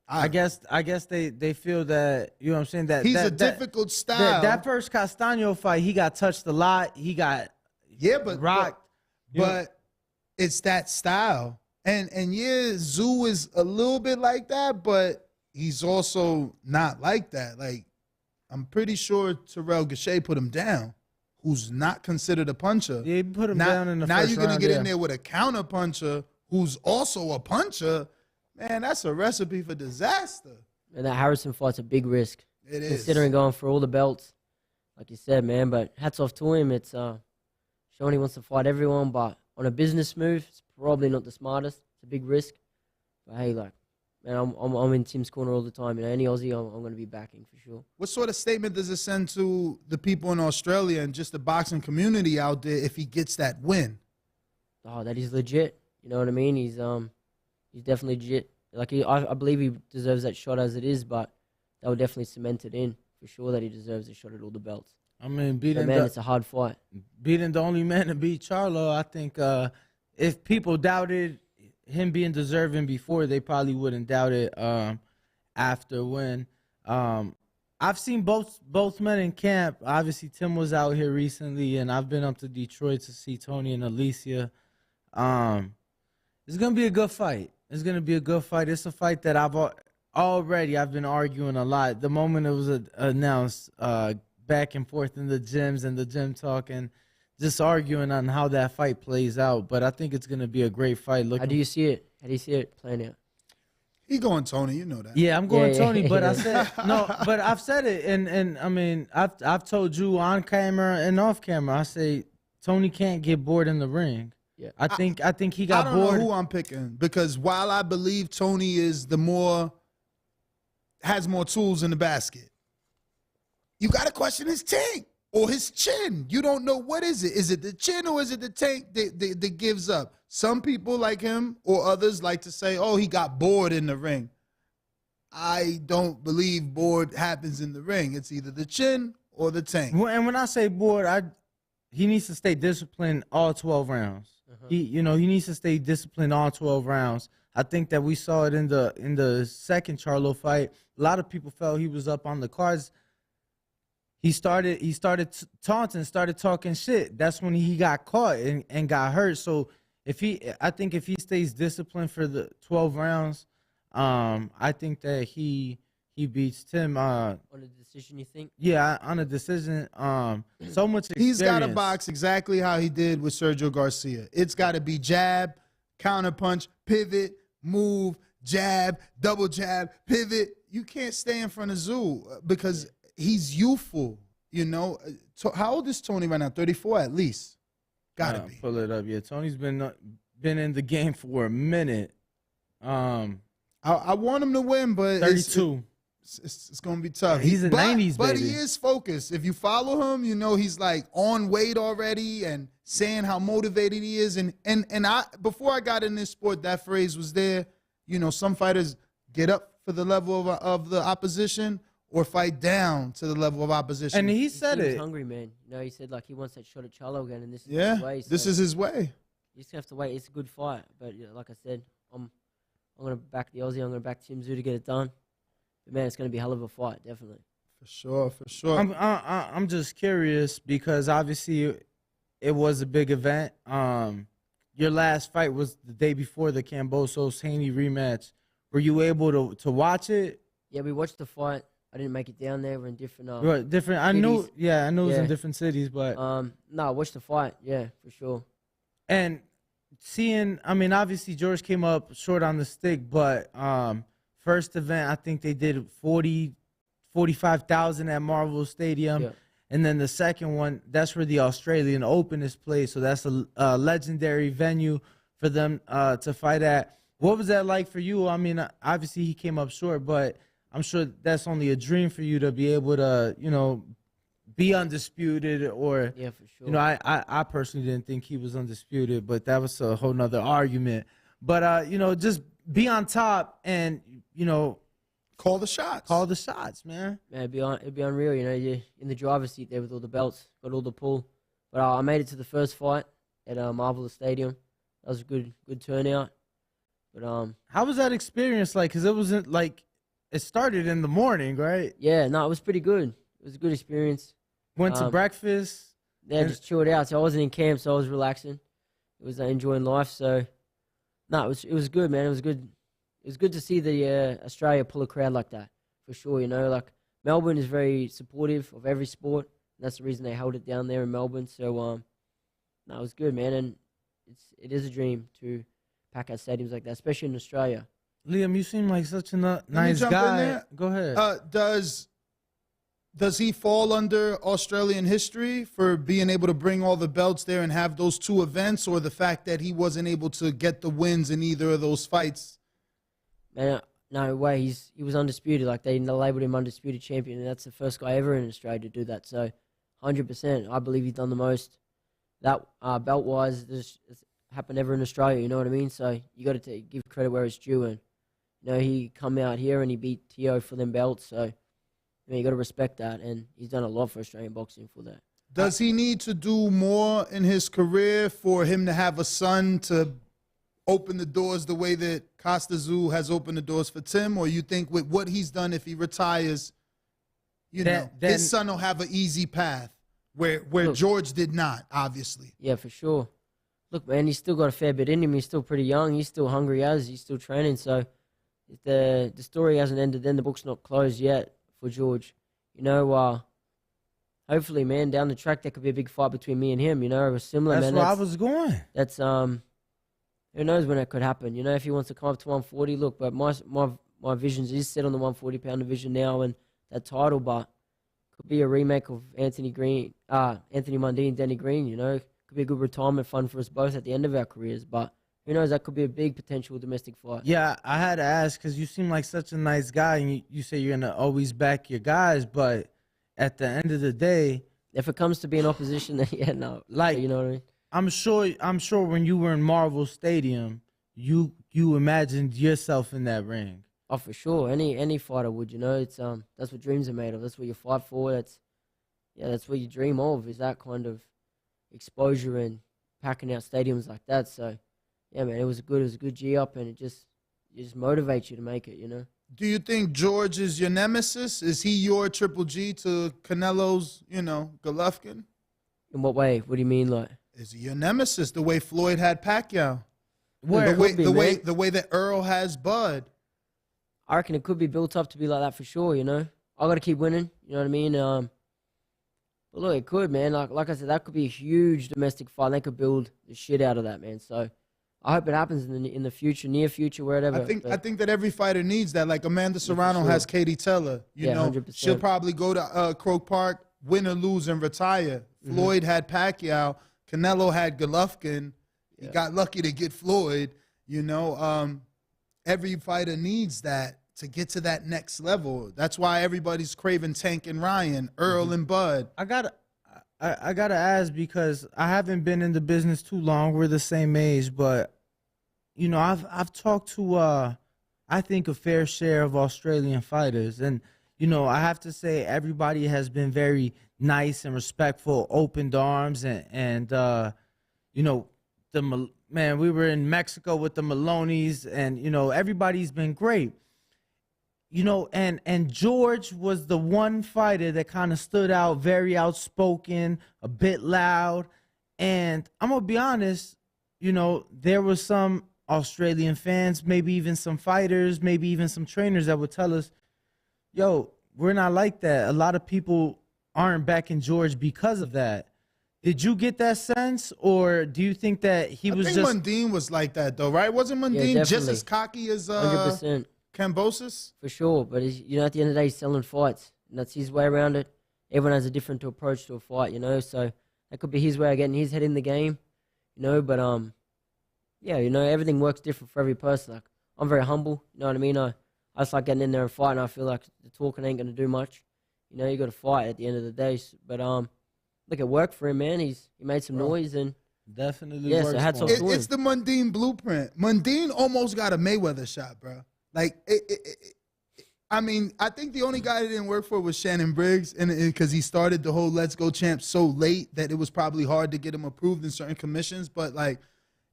I guess they feel that, you know what I'm saying, that he's a difficult style. That first Castaño fight, he got touched a lot. He got rocked. But it's that style. And Tszyu is a little bit like that, but he's also not like that. Like, I'm pretty sure Terrell Gausha put him down, who's not considered a puncher. Yeah, he put him down in the now first you're gonna round, get in there with a counter puncher who's also a puncher. Man, that's a recipe for disaster. And that Harrison fight's a big risk. It is. Considering going for all the belts, like you said, man. But hats off to him. It's showing he wants to fight everyone, but on a business move, it's probably not the smartest. It's a big risk. But hey, man, I'm in Tim's corner all the time. Any Aussie, I'm going to be backing for sure. What sort of statement does it send to the people in Australia and just the boxing community out there if he gets that win? Oh, that he's legit. You know what I mean? He's definitely legit. Like I believe he deserves that shot as it is, but that would definitely cement it in for sure that he deserves a shot at all the belts. I mean, it's a hard fight. Beating the only man to beat Charlo, I think if people doubted him being deserving before, they probably wouldn't doubt it after when. I've seen both men in camp. Obviously, Tim was out here recently, and I've been up to Detroit to see Tony and Alicia. It's going to be a good fight. It's going to be a good fight. It's a fight that I've been arguing a lot. The moment it was announced, back and forth in the gyms and the gym talk and just arguing on how that fight plays out. But I think it's going to be a great fight. How do you see it? How do you see it playing out? He going Tony, you know that. Yeah, I'm going Tony, but I said no. But I've said it, and I mean, I've told you on camera and off camera. I say Tony can't get bored in the ring. Yeah, I think he got bored. I don't know who I'm picking because while I believe Tony is has more tools in the basket, you got to question his tank or his chin. You don't know what is it. Is it the chin or is it the tank that gives up? Some people like him or others like to say, oh, he got bored in the ring. I don't believe bored happens in the ring. It's either the chin or the tank. And when I say bored, he needs to stay disciplined all 12 rounds. He needs to stay disciplined all 12 rounds. I think that we saw it in the second Charlo fight. A lot of people felt he was up on the cards. he started taunting, started talking shit. That's when he got caught and got hurt. So I think if he stays disciplined for the 12 rounds, I think that he beats Tim. On a decision, you think? Yeah, on a decision. So much experience. He's got to box exactly how he did with Sergio Garcia. It's got to be jab, counterpunch, pivot, move, jab, double jab, pivot. You can't stay in front of Zoo because he's youthful, you know. How old is Tony right now? 34 at least. Got to be. Pull it up. Yeah, Tony's been in the game for a minute. I want him to win, but 32. It's going to be tough. He's a 90s but baby. he is focused. If you follow him, you know he's like on weight already and saying how motivated he is. And I before I got in this sport, that phrase was there. You know, some fighters get up for the level of the opposition or fight down to the level of opposition. And he said He was it. hungry, man. You know, he said like he wants that shot at Charlo again, and this is Yeah, his way. this so is his way. You just have to wait. It's a good fight, but you know, like I said, I'm gonna back the Aussie. I'm gonna back Tim Tszyu to get it done. But man, it's gonna be a hell of a fight, definitely. For sure. I'm just curious because obviously it was a big event. Your last fight was the day before the Kambosos-Haney rematch. Were you able to watch it? Yeah, we watched the fight. I didn't make it down there. We're in different. Different. I cities. knew. Yeah, I know it was in Yeah. different cities, but No, I watched the fight. Yeah, for sure. and seeing. I mean, obviously George came up short on the stick, but first event I think they did 45,000 at Marvel Stadium. Yeah. And then the second one, that's where the Australian Open is played. So that's a legendary venue for them to fight at. What was that like for you? I mean, obviously he came up short, but I'm sure that's only a dream for you to be able to, you know, be undisputed or, Yeah, for sure. you know, I personally didn't think he was undisputed, but that was a whole nother argument. But, you know, just be on top and, you know, Call the shots. call the shots, man. Man, it'd be unreal. You know, you're in the driver's seat there with all the belts, got all the pull. But I made it to the first fight at Marvel Stadium. That was a good turnout. But How was that experience like? Because it wasn't like it started in the morning, right? yeah, no, it was pretty good. It was a good experience. Went to breakfast. Yeah, just chilled out. So I wasn't in camp, so I was relaxing. It was enjoying life. So no, it was good, man. It was good. It was good to see the Australia pull a crowd like that, for sure. You know, like Melbourne is very supportive of every sport. And that's the reason they held it down there in Melbourne. So no, it was good, man. And it is a dream to pack out stadiums like that, especially in Australia. Liam, you seem like such a nice jump in guy. there? Go ahead. Does he fall under Australian history for being able to bring all the belts there and have those two events, or the fact that he wasn't able to get the wins in either of those fights? Man, no way. He was undisputed. Like they labeled him undisputed champion, and that's the first guy ever in Australia to do that. So, 100%, I believe he's done the most. That belt wise, it's happened ever in Australia. You know what I mean? So you got to give credit where it's due. And you know he come out here and he beat Tio for them belts. So you know, you got to respect that, and he's done a lot for Australian boxing for that. Does he need to do more in his career for him to have a son to open the doors the way that Costa Tszyu has opened the doors for Tim? Or you think with what he's done, if he retires, you know, his son will have an easy path where Look, George did not, obviously. Yeah, for sure. Look, man, he's still got a fair bit in him. He's still pretty young. He's still hungry he's still training. So if the story hasn't ended, then the book's not closed yet for George. You know, hopefully, man, down the track there could be a big fight between me and him. You know, it was similar. That's man. where I was going. That's who knows when that could happen? You know, if he wants to come up to 140, look. But my visions is set on the 140-pound division now, and that title, but could be a remake of Anthony Mundine, Danny Green. You know, could be a good retirement fund for us both at the end of our careers. But who knows? That could be a big potential domestic fight. Yeah, I had to ask because you seem like such a nice guy, and you say you're gonna always back your guys, but at the end of the day, if it comes to being opposition, then yeah, no, like, you know what I mean. I'm sure when you were in Marvel Stadium, you imagined yourself in that ring. Oh, for sure. Any fighter would, you know. It's that's what dreams are made of. That's what you fight for. That's what you dream of, is that kind of exposure and packing out stadiums like that. So yeah, man, it was a good G up, and it just motivates you to make it, you know. Do you think George is your nemesis? Is he your Triple G to Canelo's, Golovkin? In what way? What do you mean, like? Is he your nemesis the way Floyd had Pacquiao? Where The way that Earl has Bud. I reckon it could be built up to be like that for sure, you know. I got to keep winning, you know what I mean? But look, it could, man. Like I said, that could be a huge domestic fight. They could build the shit out of that, man. So I hope it happens in the future, near future, wherever. I think that every fighter needs that. Like Amanda Serrano has Katie Taylor. You know, 100%. She'll probably go to Croke Park, win or lose, and retire. Floyd had Pacquiao. Canelo had Golovkin. He got lucky to get Floyd. You know, every fighter needs that to get to that next level. That's why everybody's craving Tank and Ryan, Earl and Bud. I gotta ask, because I haven't been in the business too long. We're the same age, but you know, I've talked to I think a fair share of Australian fighters, and you know, I have to say everybody has been very nice and respectful, opened arms, and you know, man, we were in Mexico with the Maloneys, and you know, everybody's been great. You know, and George was the one fighter that kind of stood out, very outspoken, a bit loud. And I'm going to be honest, you know, there were some Australian fans, maybe even some fighters, maybe even some trainers that would tell us, yo, we're not like that. A lot of people aren't backing George because of that. Did you get that sense, or do you think that I think Mundine was like that, though, right? Wasn't Mundine just as cocky as 100%. Cambosis? For sure, but you know, at the end of the day, he's selling fights, and that's his way around it. Everyone has a different approach to a fight, you know, so that could be his way of getting his head in the game, you know, but, yeah, you know, everything works different for every person. Like, I'm very humble, you know what I mean? I just like getting in there and fighting. I feel like the talking ain't going to do much. You know, you got to fight at the end of the day, but, look, it worked for him, man. He made some noise, and definitely yeah, so hats off to him. It's the Mundine blueprint. Mundine almost got a Mayweather shot, bro. Like, I mean, I think the only guy that didn't work for was Shannon Briggs, and because he started the whole Let's Go Champ so late that it was probably hard to get him approved in certain commissions. But, like,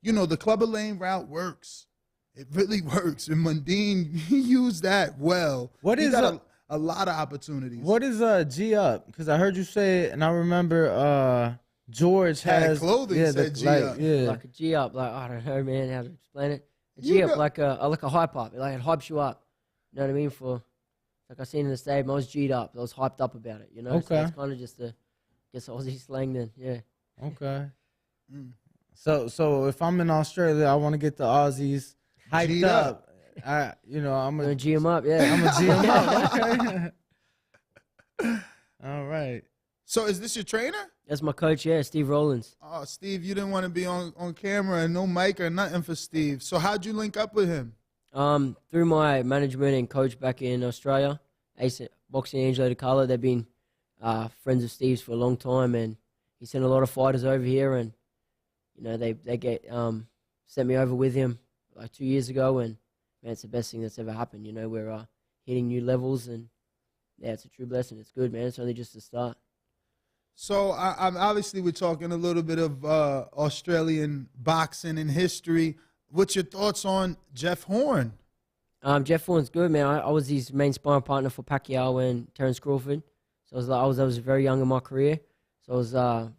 you know, the Clubber Lane route works. It really works. And Mundine, he used that well. He got a lot of opportunities. What is G Up? Because I heard you say it, and I remember George has clothing said G Up. Yeah. Like a G up, like, I don't know, man, how to explain it. A G up, like a hype up. Like, it hypes you up. You know what I mean? Like I seen in the stadium, I was G'd up. I was hyped up about it, you know? Okay. So it's kind of just Aussie slang then, yeah. Okay. So if I'm in Australia, I want to get the Aussies hyped G'd up. I'm gonna G them up, yeah. I'm gonna G them up. Okay. All right. So is this your trainer? That's my coach, yeah, Steve Rollins. Oh, Steve, you didn't want to be on camera and no mic or nothing for Steve. So how'd you link up with him? Through my management and coach back in Australia, Boxing Andrade Charlo. They've been friends of Steve's for a long time, and he sent a lot of fighters over here, and you know they sent me over with him like 2 years ago, and man, it's the best thing that's ever happened. You know, we're hitting new levels, and yeah, it's a true blessing. It's good, man. It's only just the start. So I'm obviously we're talking a little bit of Australian boxing and history. What's your thoughts on Jeff Horn? Jeff Horn's good, man. I was his main sparring partner for Pacquiao and Terence Crawford. So I was very young in my career. So I was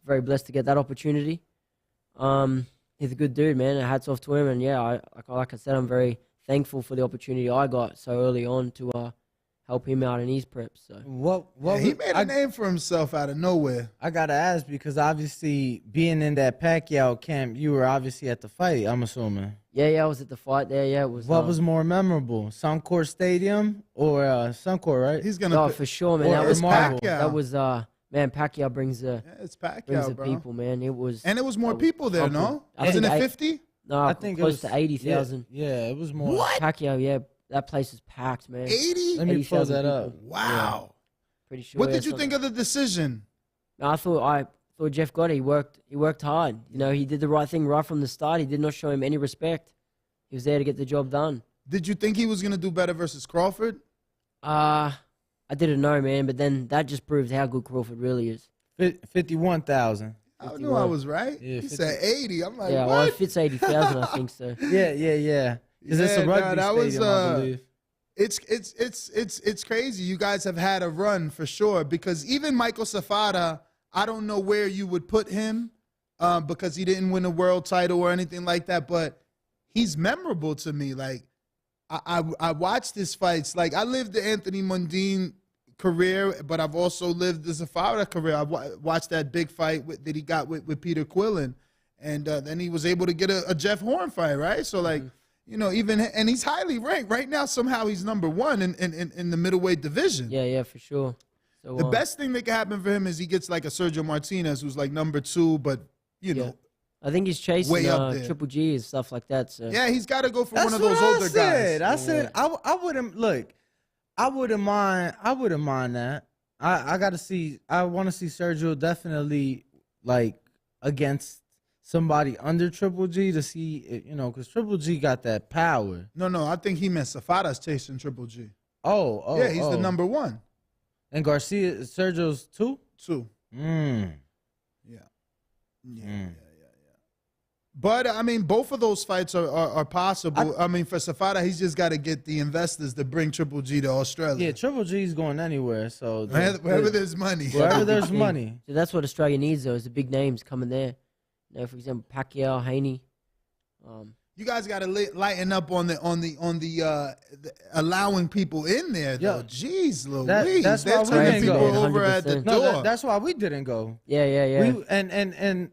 very blessed to get that opportunity. He's a good dude, man. And hats off to him. And yeah, like I said, I'm very thankful for the opportunity I got so early on to help him out in his prep. So he made a name for himself out of nowhere. I gotta ask, because obviously being in that Pacquiao camp, you were obviously at the fight, I'm assuming. Yeah, I was at the fight there. Yeah, it was. What was more memorable, Suncorp Stadium or Suncorp? Right? He's gonna. For sure, man. That was Pacquiao. That was man. Pacquiao brings it's Pacquiao, brings the bro. people, man. It was. And it was more people there, no? Wasn't it 50? No, I think close it was to 80,000. Yeah, it was more. What? Pacquiao, yeah, that place is packed, man. 80? Let me pull that up. Wow. Yeah, pretty sure. What did you think of the decision? I thought Jeff got it. He worked hard. You know, he did the right thing right from the start. He did not show him any respect. He was there to get the job done. Did you think he was gonna do better versus Crawford? I didn't know, man. But then that just proves how good Crawford really is. 51,000. I knew I was right. Yeah, he said 80. I'm like, Yeah, what? well, if it's 80,000, I think so. Yeah. Because it's a rugby stadium, I believe. It's crazy. You guys have had a run for sure, because even Michael Safada, I don't know where you would put him because he didn't win a world title or anything like that, but he's memorable to me. Like, I watched his fights. Like, I lived the Anthony Mundine career, but I've also lived the Safada career. I watched that big fight that he got with Peter Quillen, and then he was able to get a Jeff Horn fight, right? So, like, you know, and he's highly ranked. Right now, somehow he's number one in the middleweight division. Yeah, for sure. So, the best thing that can happen for him is he gets like a Sergio Martinez, who's like number 2, but, you know. I think he's chasing way up there. Triple G and stuff like that. So yeah, he's got to go for That's one of those older guys. I said I wouldn't look. I wouldn't mind that. I got to see. I want to see Sergio definitely like against somebody under Triple G to see, you know, because Triple G got that power. No, I think he meant Safada's chasing Triple G. Oh, yeah, he's the number 1. And Sergio's 2? 2. Yeah. Mm. But, I mean, both of those fights are possible. I mean, for Safada, he's just got to get the investors to bring Triple G to Australia. Yeah, Triple G's going anywhere. So wherever there's money. Wherever there's money. So that's what Australia needs, though, is the big names coming there. You know, for example, Pacquiao, Haney. You guys got to lighten up on the allowing people in there, though. Yeah. Jeez Louise. That's why we didn't people go. over at the 100%. door. That's why we didn't go. Yeah. And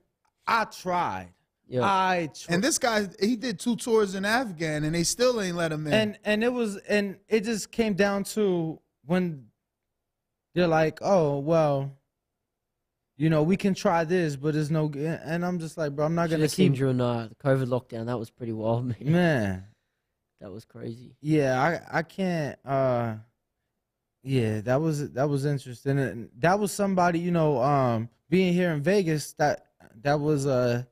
I tried. Yeah. And this guy, he did 2 tours in Afghan, and they still ain't let him in. And it just came down to when they're like, oh well, you know, we can try this, but there's no. And I'm just like, bro, I'm not gonna keep during the COVID lockdown. That was pretty wild, man. That was crazy. Yeah, I can't. Yeah, that was interesting. And that was somebody, you know, being here in Vegas. That was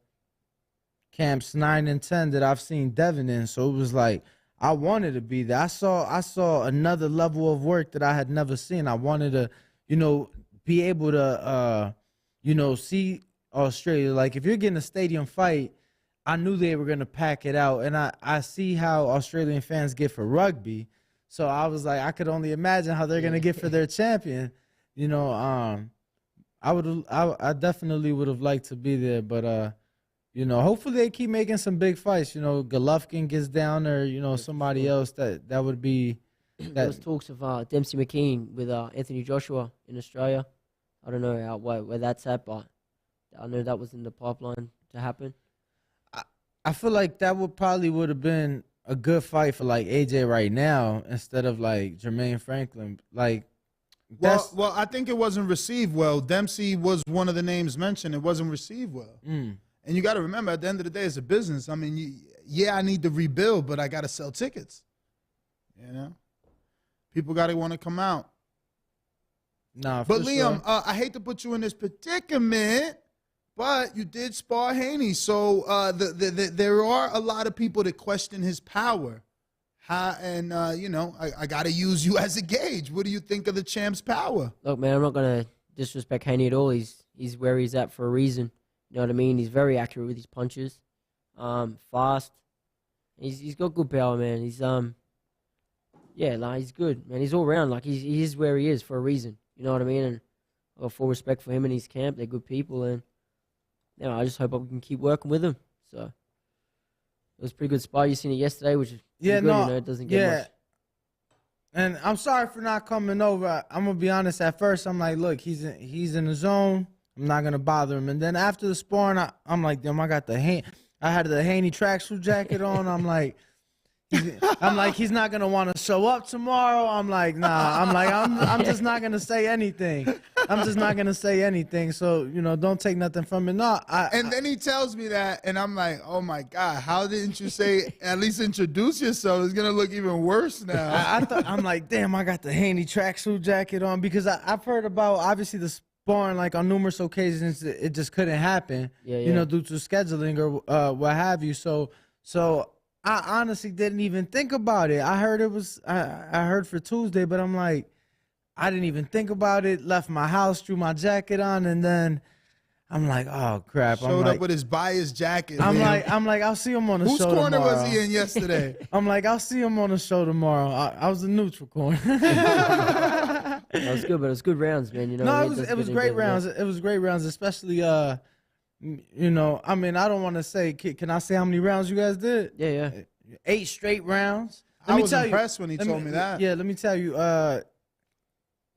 camps 9 and 10 that I've seen Devin in. So it was like I wanted to be there. I saw another level of work that I had never seen. I wanted to, you know, be able to, you know, see Australia. Like if you're getting a stadium fight, I knew they were gonna pack it out, and I see how Australian fans get for rugby. So I was like, I could only imagine how they're gonna get for their champion. You know, I definitely would have liked to be there, but you know, hopefully they keep making some big fights. You know, Golovkin gets down there. You know, somebody else that would be. There was talks of Dempsey McKean with Anthony Joshua in Australia. I don't know where that's at, but I know that was in the pipeline to happen. I feel like that would have been a good fight for like AJ right now instead of like Jermaine Franklin. Like, well, I think it wasn't received well. Dempsey was one of the names mentioned. It wasn't received well. And you got to remember, at the end of the day, it's a business. I mean, I need to rebuild, but I got to sell tickets. You know, people got to want to come out. Nah, but Liam, sure. I hate to put you in this predicament, but you did spar Haney, so there are a lot of people that question his power. You know, I got to use you as a gauge. What do you think of the champ's power? Look, man, I'm not gonna disrespect Haney at all. He's where he's at for a reason. You know what I mean? He's very accurate with his punches, fast. He's got good power, man. He's he's good, man. He's all around. Like he is where he is for a reason. You know what I mean? And I got full respect for him and his camp. They're good people, and you know, I just hope I can keep working with them. So it was a pretty good spot. You seen it yesterday, which is good. You know, it doesn't get much. And I'm sorry for not coming over. I'm gonna be honest. At first, I'm like, look, he's in the zone. I'm not gonna bother him. And then after the sparring, I'm like, damn, I had the Haney tracksuit jacket on. I'm like, he's not gonna want to show up tomorrow. I'm like, nah. I'm just not gonna say anything. So you know, don't take nothing from it. No. And then he tells me that, and I'm like, oh my God, how didn't you say at least introduce yourself? It's gonna look even worse now. I'm like, damn, I got the Haney tracksuit jacket on because I've heard about obviously the sparring like on numerous occasions. It just couldn't happen. You know, due to scheduling or what have you. So. I honestly didn't even think about it. I heard I heard for Tuesday, but I'm like, I didn't even think about it. Left my house, threw my jacket on, and then I'm like, oh crap. Showed up with his bias jacket. I'm man. like, I'll see him on the Whose show corner tomorrow. was he in yesterday? I'm like, I'll see him on the show tomorrow. I was a neutral corner. That was good, but it was good rounds, man. You know, No, what I mean? it was great rounds. It was great rounds, especially you know, I mean, I don't want to say. Can I say how many rounds you guys did? Yeah. 8 straight rounds. I was impressed when he told me that. Yeah, let me tell you.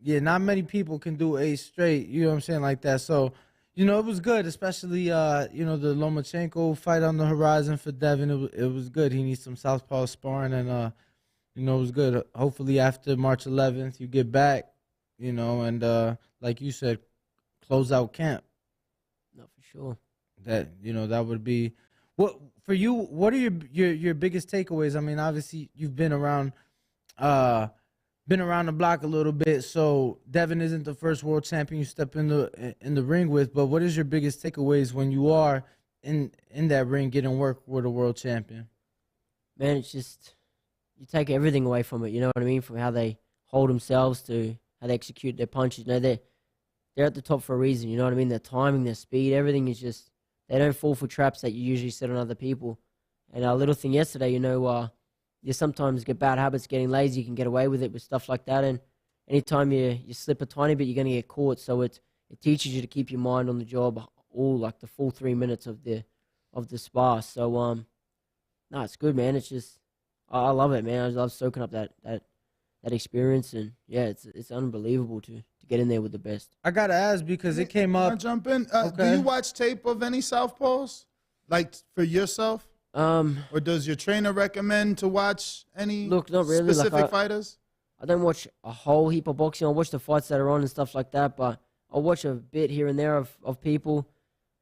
Yeah, not many people can do 8 straight. You know what I'm saying, like that. So, you know, it was good, especially you know, the Lomachenko fight on the horizon for Devin. It was good. He needs some southpaw sparring, and you know, it was good. Hopefully, after March 11th, you get back. You know, and like you said, close out camp. No, for sure. That, you know, that would be what for you. What are your biggest takeaways? I mean, obviously you've been around the block a little bit. So Devin isn't the first world champion you step in the ring with. But what is your biggest takeaways when you are in that ring getting work with a world champion? Man, it's just you take everything away from it. You know what I mean? From how they hold themselves to how they execute their punches. You know, they're at the top for a reason. You know what I mean? Their timing, their speed, everything is just, they don't fall for traps that you usually set on other people. And a little thing yesterday, you know, you sometimes get bad habits, getting lazy. You can get away with it with stuff like that. And anytime you slip a tiny bit, you're going to get caught. So it teaches you to keep your mind on the job all like the full 3 minutes of the spar. So, no, it's good, man. It's just, I love it, man. I love soaking up that experience, and yeah, it's unbelievable to get in there with the best. I gotta ask because it came up. Can I jump in? Okay. Do you watch tape of any southpaws, like for yourself, or does your trainer recommend to watch any Look, not really. specific fighters? I don't watch a whole heap of boxing. I watch the fights that are on and stuff like that, but I'll watch a bit here and there of people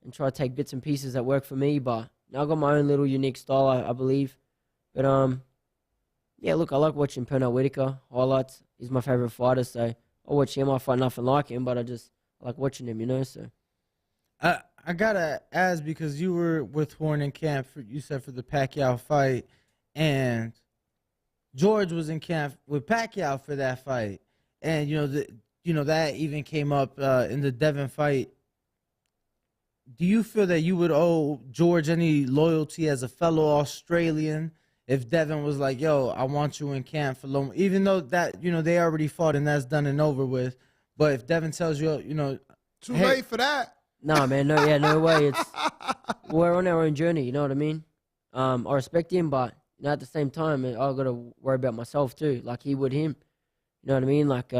and try to take bits and pieces that work for me. But I've got my own little unique style, I believe. But yeah, look, I like watching Pernell Whitaker highlights. He's my favorite fighter, so I watch him. I fight nothing like him, but I like watching him, you know. So I gotta ask because you were with Horn in camp. You said for the Pacquiao fight, and George was in camp with Pacquiao for that fight, and you know that even came up in the Devin fight. Do you feel that you would owe George any loyalty as a fellow Australian? If Devin was like, yo, I want you in camp for Loma, even though that, you know, they already fought and that's done and over with. But if Devin tells you, you know, Too late for that. no, man, no way. We're on our own journey, you know what I mean? I respect him, but you know, at the same time, I got to worry about myself too, like he would him. You know what I mean? Like,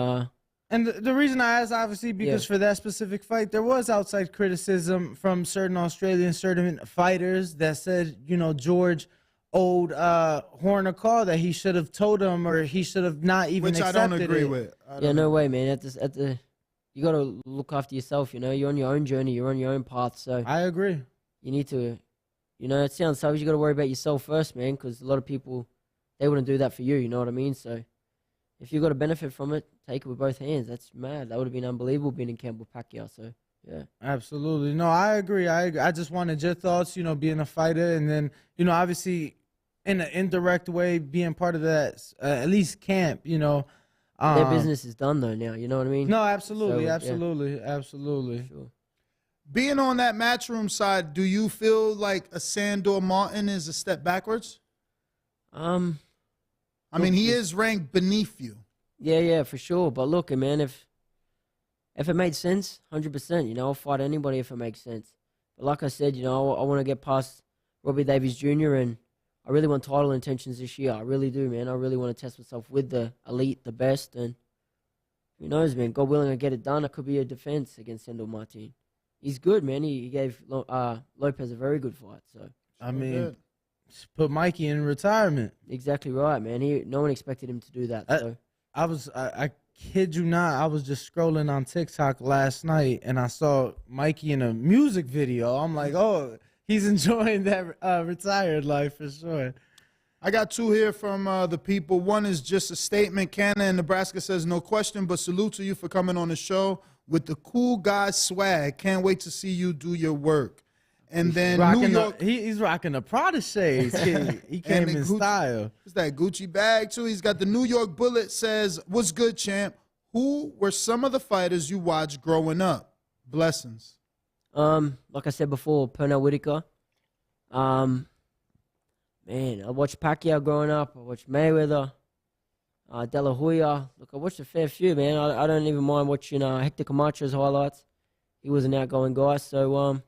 and the reason I asked, obviously, because for that specific fight, there was outside criticism from certain certain fighters that said, you know, George owed Horn a call, that he should have told him, or he should have not even accepted it. Which I don't agree with. Yeah, no way, man. You got to look after yourself, you know? You're on your own journey. You're on your own path. So I agree. You need to, you know, it sounds selfish. You got to worry about yourself first, man, because a lot of people, they wouldn't do that for you. You know what I mean? So if you got to benefit from it, take it with both hands. That's mad. That would have been unbelievable being in camp with Pacquiao. So, yeah. Absolutely. No, I agree. I just wanted your thoughts, you know, being a fighter, and then, you know, obviously in an indirect way being part of that, at least camp, you know. Their business is done, though, now. You know what I mean? No, absolutely, So, absolutely, absolutely. Sure. Being on that matchroom side, do you feel like a Sandor Martin is a step backwards? I mean, he is ranked beneath you. Yeah, for sure. But look, man, if it made sense, 100%, you know, I'll fight anybody if it makes sense. But like I said, you know, I want to get past Robbie Davies Jr., and I really want title intentions this year. I really do, man. I really want to test myself with the elite, the best, and who knows, man. God willing, I get it done. It could be a defense against Sandor Martin. He's good, man. He gave Lopez a very good fight. So I mean, put Mikey in retirement. Exactly right, man. No one expected him to do that. So I kid you not, I was just scrolling on TikTok last night and I saw Mikey in a music video. I'm like, oh, he's enjoying that retired life for sure. I got two here from the people. One is just a statement. Canna in Nebraska says, no question, but salute to you for coming on the show with the cool guy swag. Can't wait to see you do your work. And then New York, he's rocking the Prada shades. He came in style. It's that Gucci bag, too. He's got the New York Bullet says, what's good, champ? Who were some of the fighters you watched growing up? Blessings. Like I said before, Pernell Whitaker. Man, I watched Pacquiao growing up. I watched Mayweather, De La Hoya. Look, I watched a fair few, man. I don't even mind watching Hector Camacho's highlights. He was an outgoing guy. So,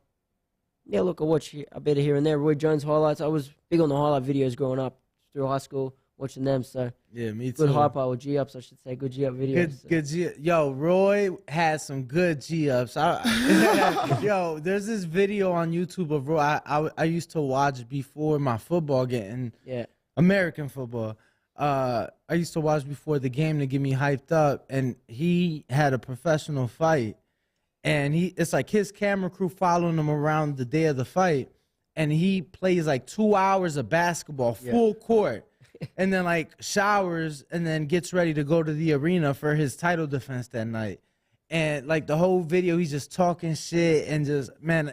yeah, look, I watch a bit of here and there. Roy Jones highlights. I was big on the highlight videos growing up through high school, watching them. So, yeah, me too. good hyper or G-ups, I should say. Good G-up videos. Good G. Yo, Roy had some good G-ups. Yo, there's this video on YouTube of Roy I used to watch before my football game. Yeah. American football. I used to watch before the game to get me hyped up, and he had a professional fight. And it's like his camera crew following him around the day of the fight, and he plays like 2 hours of basketball, full court, and then like showers, and then gets ready to go to the arena for his title defense that night. And like the whole video, he's just talking shit and just, man,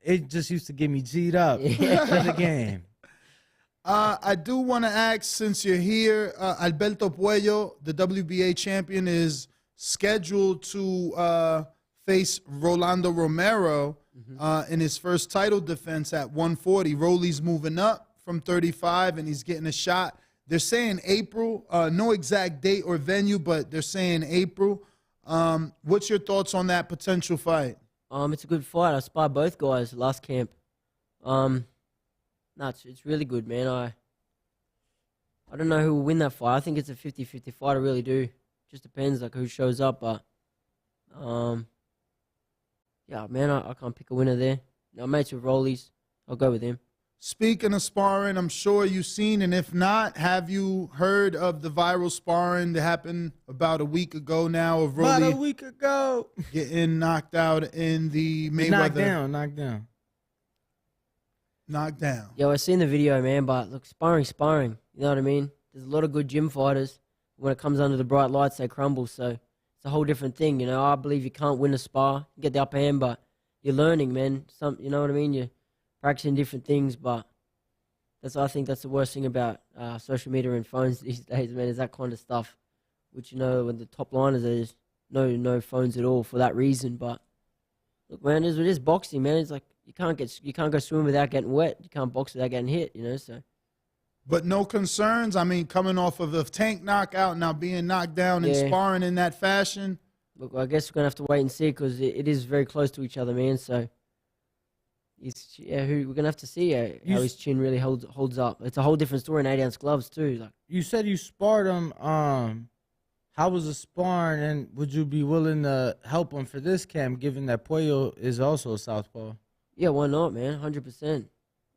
it just used to get me G'd up for the game. I do want to ask, since you're here, Alberto Puello, the WBA champion, is scheduled to face Rolando Romero in his first title defense at 140. Rolly's moving up from 35, and he's getting a shot. They're saying April. No exact date or venue, but they're saying April. What's your thoughts on that potential fight? It's a good fight. I sparred both guys last camp. No, it's really good, man. I don't know who will win that fight. I think it's a 50-50 fight. I really do. Just depends like who shows up, but yeah, man, I can't pick a winner there. No, mates with Rollies. I'll go with him. Speaking of sparring, I'm sure you've seen, and if not, have you heard of the viral sparring that happened about a week ago now of Rolly About a week ago. getting knocked out in the Mayweather? Knocked down. Yo, I seen the video, man, but look, sparring. You know what I mean? There's a lot of good gym fighters. When it comes under the bright lights, they crumble, so it's a whole different thing, you know. I believe you can't win a spar, you get the upper hand, but you're learning, man. You know what I mean? You're practicing different things, but I think that's the worst thing about social media and phones these days, man, is that kind of stuff. Which, you know, when the top liners, there's no phones at all for that reason. But look, man, it is boxing, man. It's like you can't go swim without getting wet. You can't box without getting hit, you know. So. But no concerns. I mean, coming off of a Tank knockout, now being knocked down and sparring in that fashion. Look, I guess we're gonna have to wait and see because it is very close to each other, man. So, we're gonna have to see how his chin really holds up. It's a whole different story in 8-ounce gloves too. Like you said, you sparred him. How was the sparring, and would you be willing to help him for this camp, given that Puello is also a southpaw? Yeah, why not, man? 100%.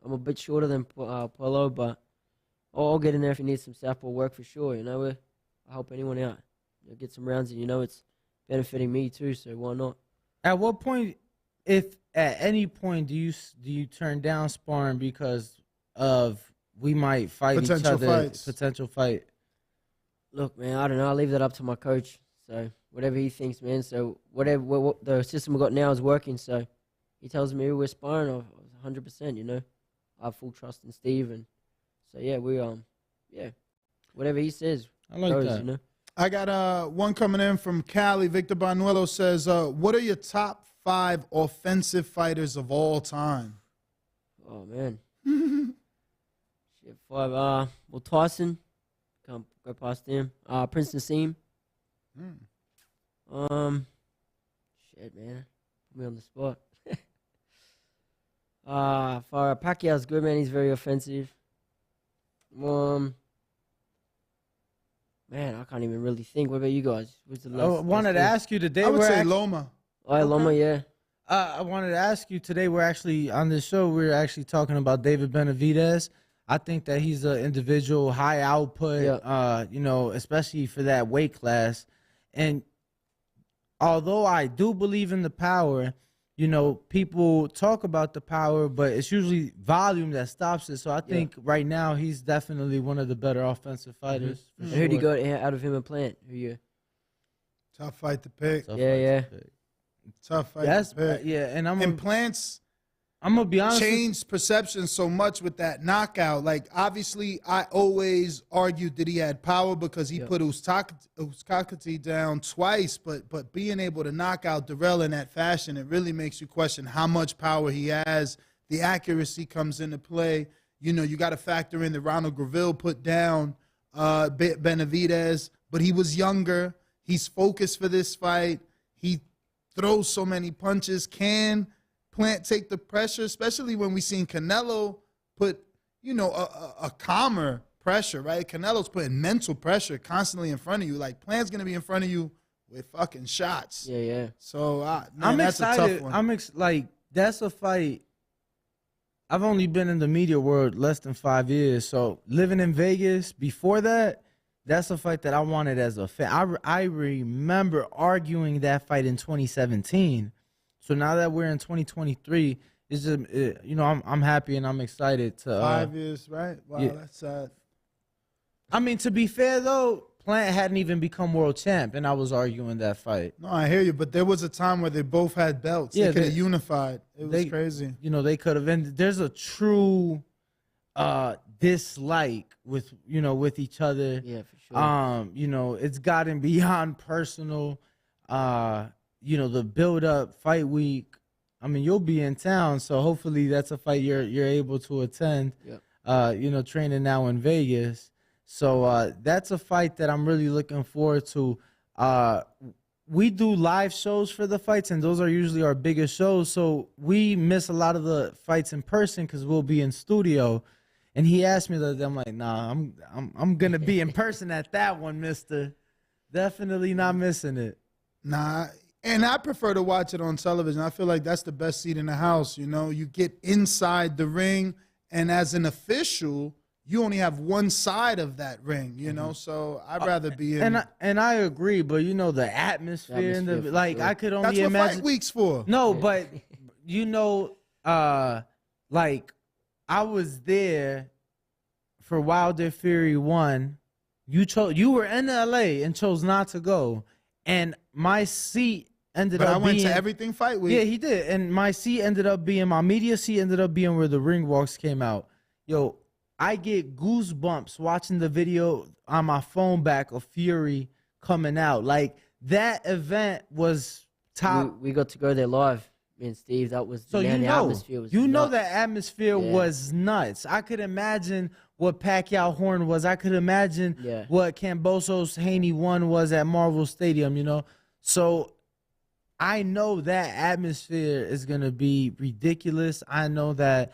I'm a bit shorter than Puello, but I'll get in there if he needs some southpaw work for sure. You know, I help anyone out. You know, get some rounds, and you know it's benefiting me too. So why not? At what point, if at any point, do you turn down sparring because of we might fight each other? Potential fight. Look, man, I don't know. I leave that up to my coach. So whatever he thinks, man. So what the system we got now is working. So he tells me we're sparring 100%. You know, I have full trust in Steve, and so yeah, whatever he says. I like that. You know? I got one coming in from Cali. Victor Banuelo says, what are your top 5 offensive fighters of all time? Oh, man. Shit, 5. Well, Tyson. Can't go past him. Prince Nassim. Shit, man. Put me on the spot. For Pacquiao's good, man. He's very offensive. Man, I can't even really think. What about you guys? What's the last? I wanted to ask you today. I would say Loma. Oh, okay. Loma, yeah. I wanted to ask you today. We're actually on this show. We're actually talking about David Benavidez. I think that he's an individual, high output. Yeah. You know, especially for that weight class. And although I do believe in the power, you know, people talk about the power, but it's usually volume that stops it. So I think right now he's definitely one of the better offensive fighters. Mm-hmm. Sure. Who do you go out of him and Plant? Who you? Tough fight to pick. Tough fight to pick. And and Plant's I'm gonna be honest. changed perception so much with that knockout. Like, obviously, I always argued that he had power because he put Uzcategui down twice. But being able to knock out Darrell in that fashion, it really makes you question how much power he has. The accuracy comes into play. You know, you got to factor in that Ronald Graville put down Benavidez, but he was younger. He's focused for this fight. He throws so many punches. Can Plant take the pressure, especially when we seen Canelo put, you know, a calmer pressure, right? Canelo's putting mental pressure constantly in front of you. Like, Plant's going to be in front of you with fucking shots. Yeah. So, man, I'm that's excited. a tough one. Like, that's a fight. I've only been in the media world less than 5 years. So, living in Vegas before that, that's a fight that I wanted as a fan. I remember arguing that fight in 2017. So now that we're in 2023, it's just, you know, I'm happy and I'm excited to 5 years, right? Wow, yeah. that's sad. I mean, to be fair though, Plant hadn't even become world champ, and I was arguing that fight. No, I hear you, but there was a time where they both had belts. Yeah, they could have unified. It was crazy. You know, they could have. And there's a true dislike with each other. Yeah, for sure. You know, it's gotten beyond personal. You know, the build up fight week. I mean, you'll be in town, so hopefully that's a fight you're able to attend. Yep. You know, training now in Vegas. So that's a fight that I'm really looking forward to. We do live shows for the fights, and those are usually our biggest shows. So we miss a lot of the fights in person because we'll be in studio. And he asked me that. I'm like, nah, I'm gonna be in person at that one, Mister. Definitely not missing it. Nah, and I prefer to watch it on television. I feel like that's the best seat in the house. You know, you get inside the ring, and as an official, you only have one side of that ring. You know, so I'd rather be in. And I agree, but you know the atmosphere and the like. Sure. I could only That's what imagine. fight week's for. No, but you know, like I was there for Wilder Fury 1. You were in LA and chose not to go, and my seat ended But up I went being, to everything fight week. Yeah, he did, and my seat ended up being my media seat ended up being where the ring walks came out. Yo, I get goosebumps watching the video on my phone back of Fury coming out. Like, that event was top. We got to go there live. Me and Steve, that was So the atmosphere was nuts. that atmosphere was nuts. I could imagine what Pacquiao Horn was. I could imagine what Kambosos Haney 1 was at Marvel Stadium, you know. So I know that atmosphere is going to be ridiculous. I know that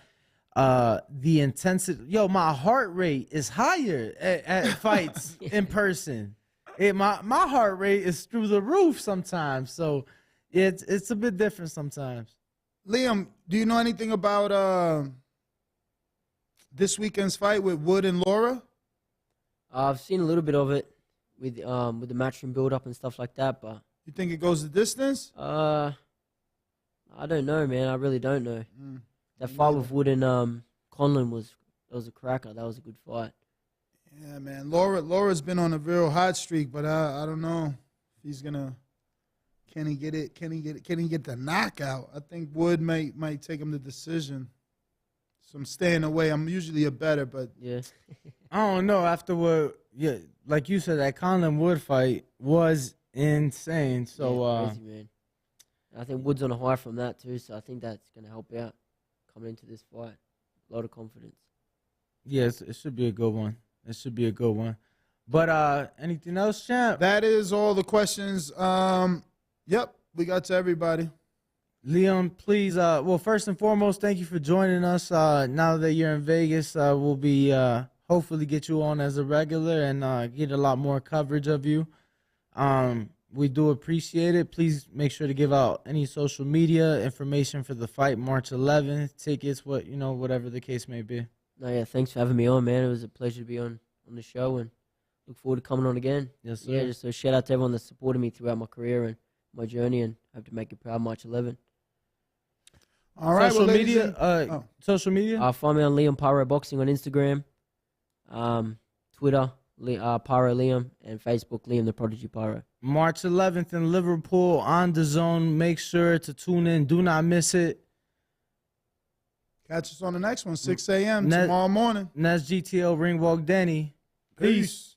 the intensity, my heart rate is higher at fights in person. My heart rate is through the roof sometimes. So it's a bit different sometimes. Liam, do you know anything about this weekend's fight with Wood and Laura? I've seen a little bit of it with the matchroom build up and stuff like that, but You think it goes the distance? I don't know, man. I really don't know. That fight with Wood and Conlon was a cracker. That was a good fight. Yeah, man. Laura's been on a real hot streak, but I don't know if he's gonna. Can he get it? Can he get the knockout? I think Wood might take him the decision. So I'm staying away. I'm usually a better, but Yeah. I don't know. After what, like you said, that Conlon Wood fight was insane. So, yeah, crazy, man. I think Wood's on a high from that too, so I think that's gonna help out coming into this fight. A lot of confidence. yes, it should be a good one. It should be a good one. But anything else, champ? that is all the questions. Yep, we got to everybody. Liam, please. Well, first and foremost, thank you for joining us. Now that you're in Vegas, we'll be hopefully get you on as a regular and get a lot more coverage of you. We do appreciate it. Please make sure to give out any social media information for the fight March 11th, tickets, whatever the case may be. No, yeah, thanks for having me on, man. It was a pleasure to be on the show and look forward to coming on again. Yes, sir. Yeah, just a shout out to everyone that supported me throughout my career and my journey, and hope to make it proud March 11th. All right, Social well, media. Social media. Find me on Liam Paro Boxing on Instagram, Twitter, Paro Liam, and Facebook, Liam the Prodigy Paro. March 11th in Liverpool on the zone. Make sure to tune in. Do not miss it. Catch us on the next one, 6 a.m. Net- tomorrow morning. And that's GTL Ringwalk Denny. Peace.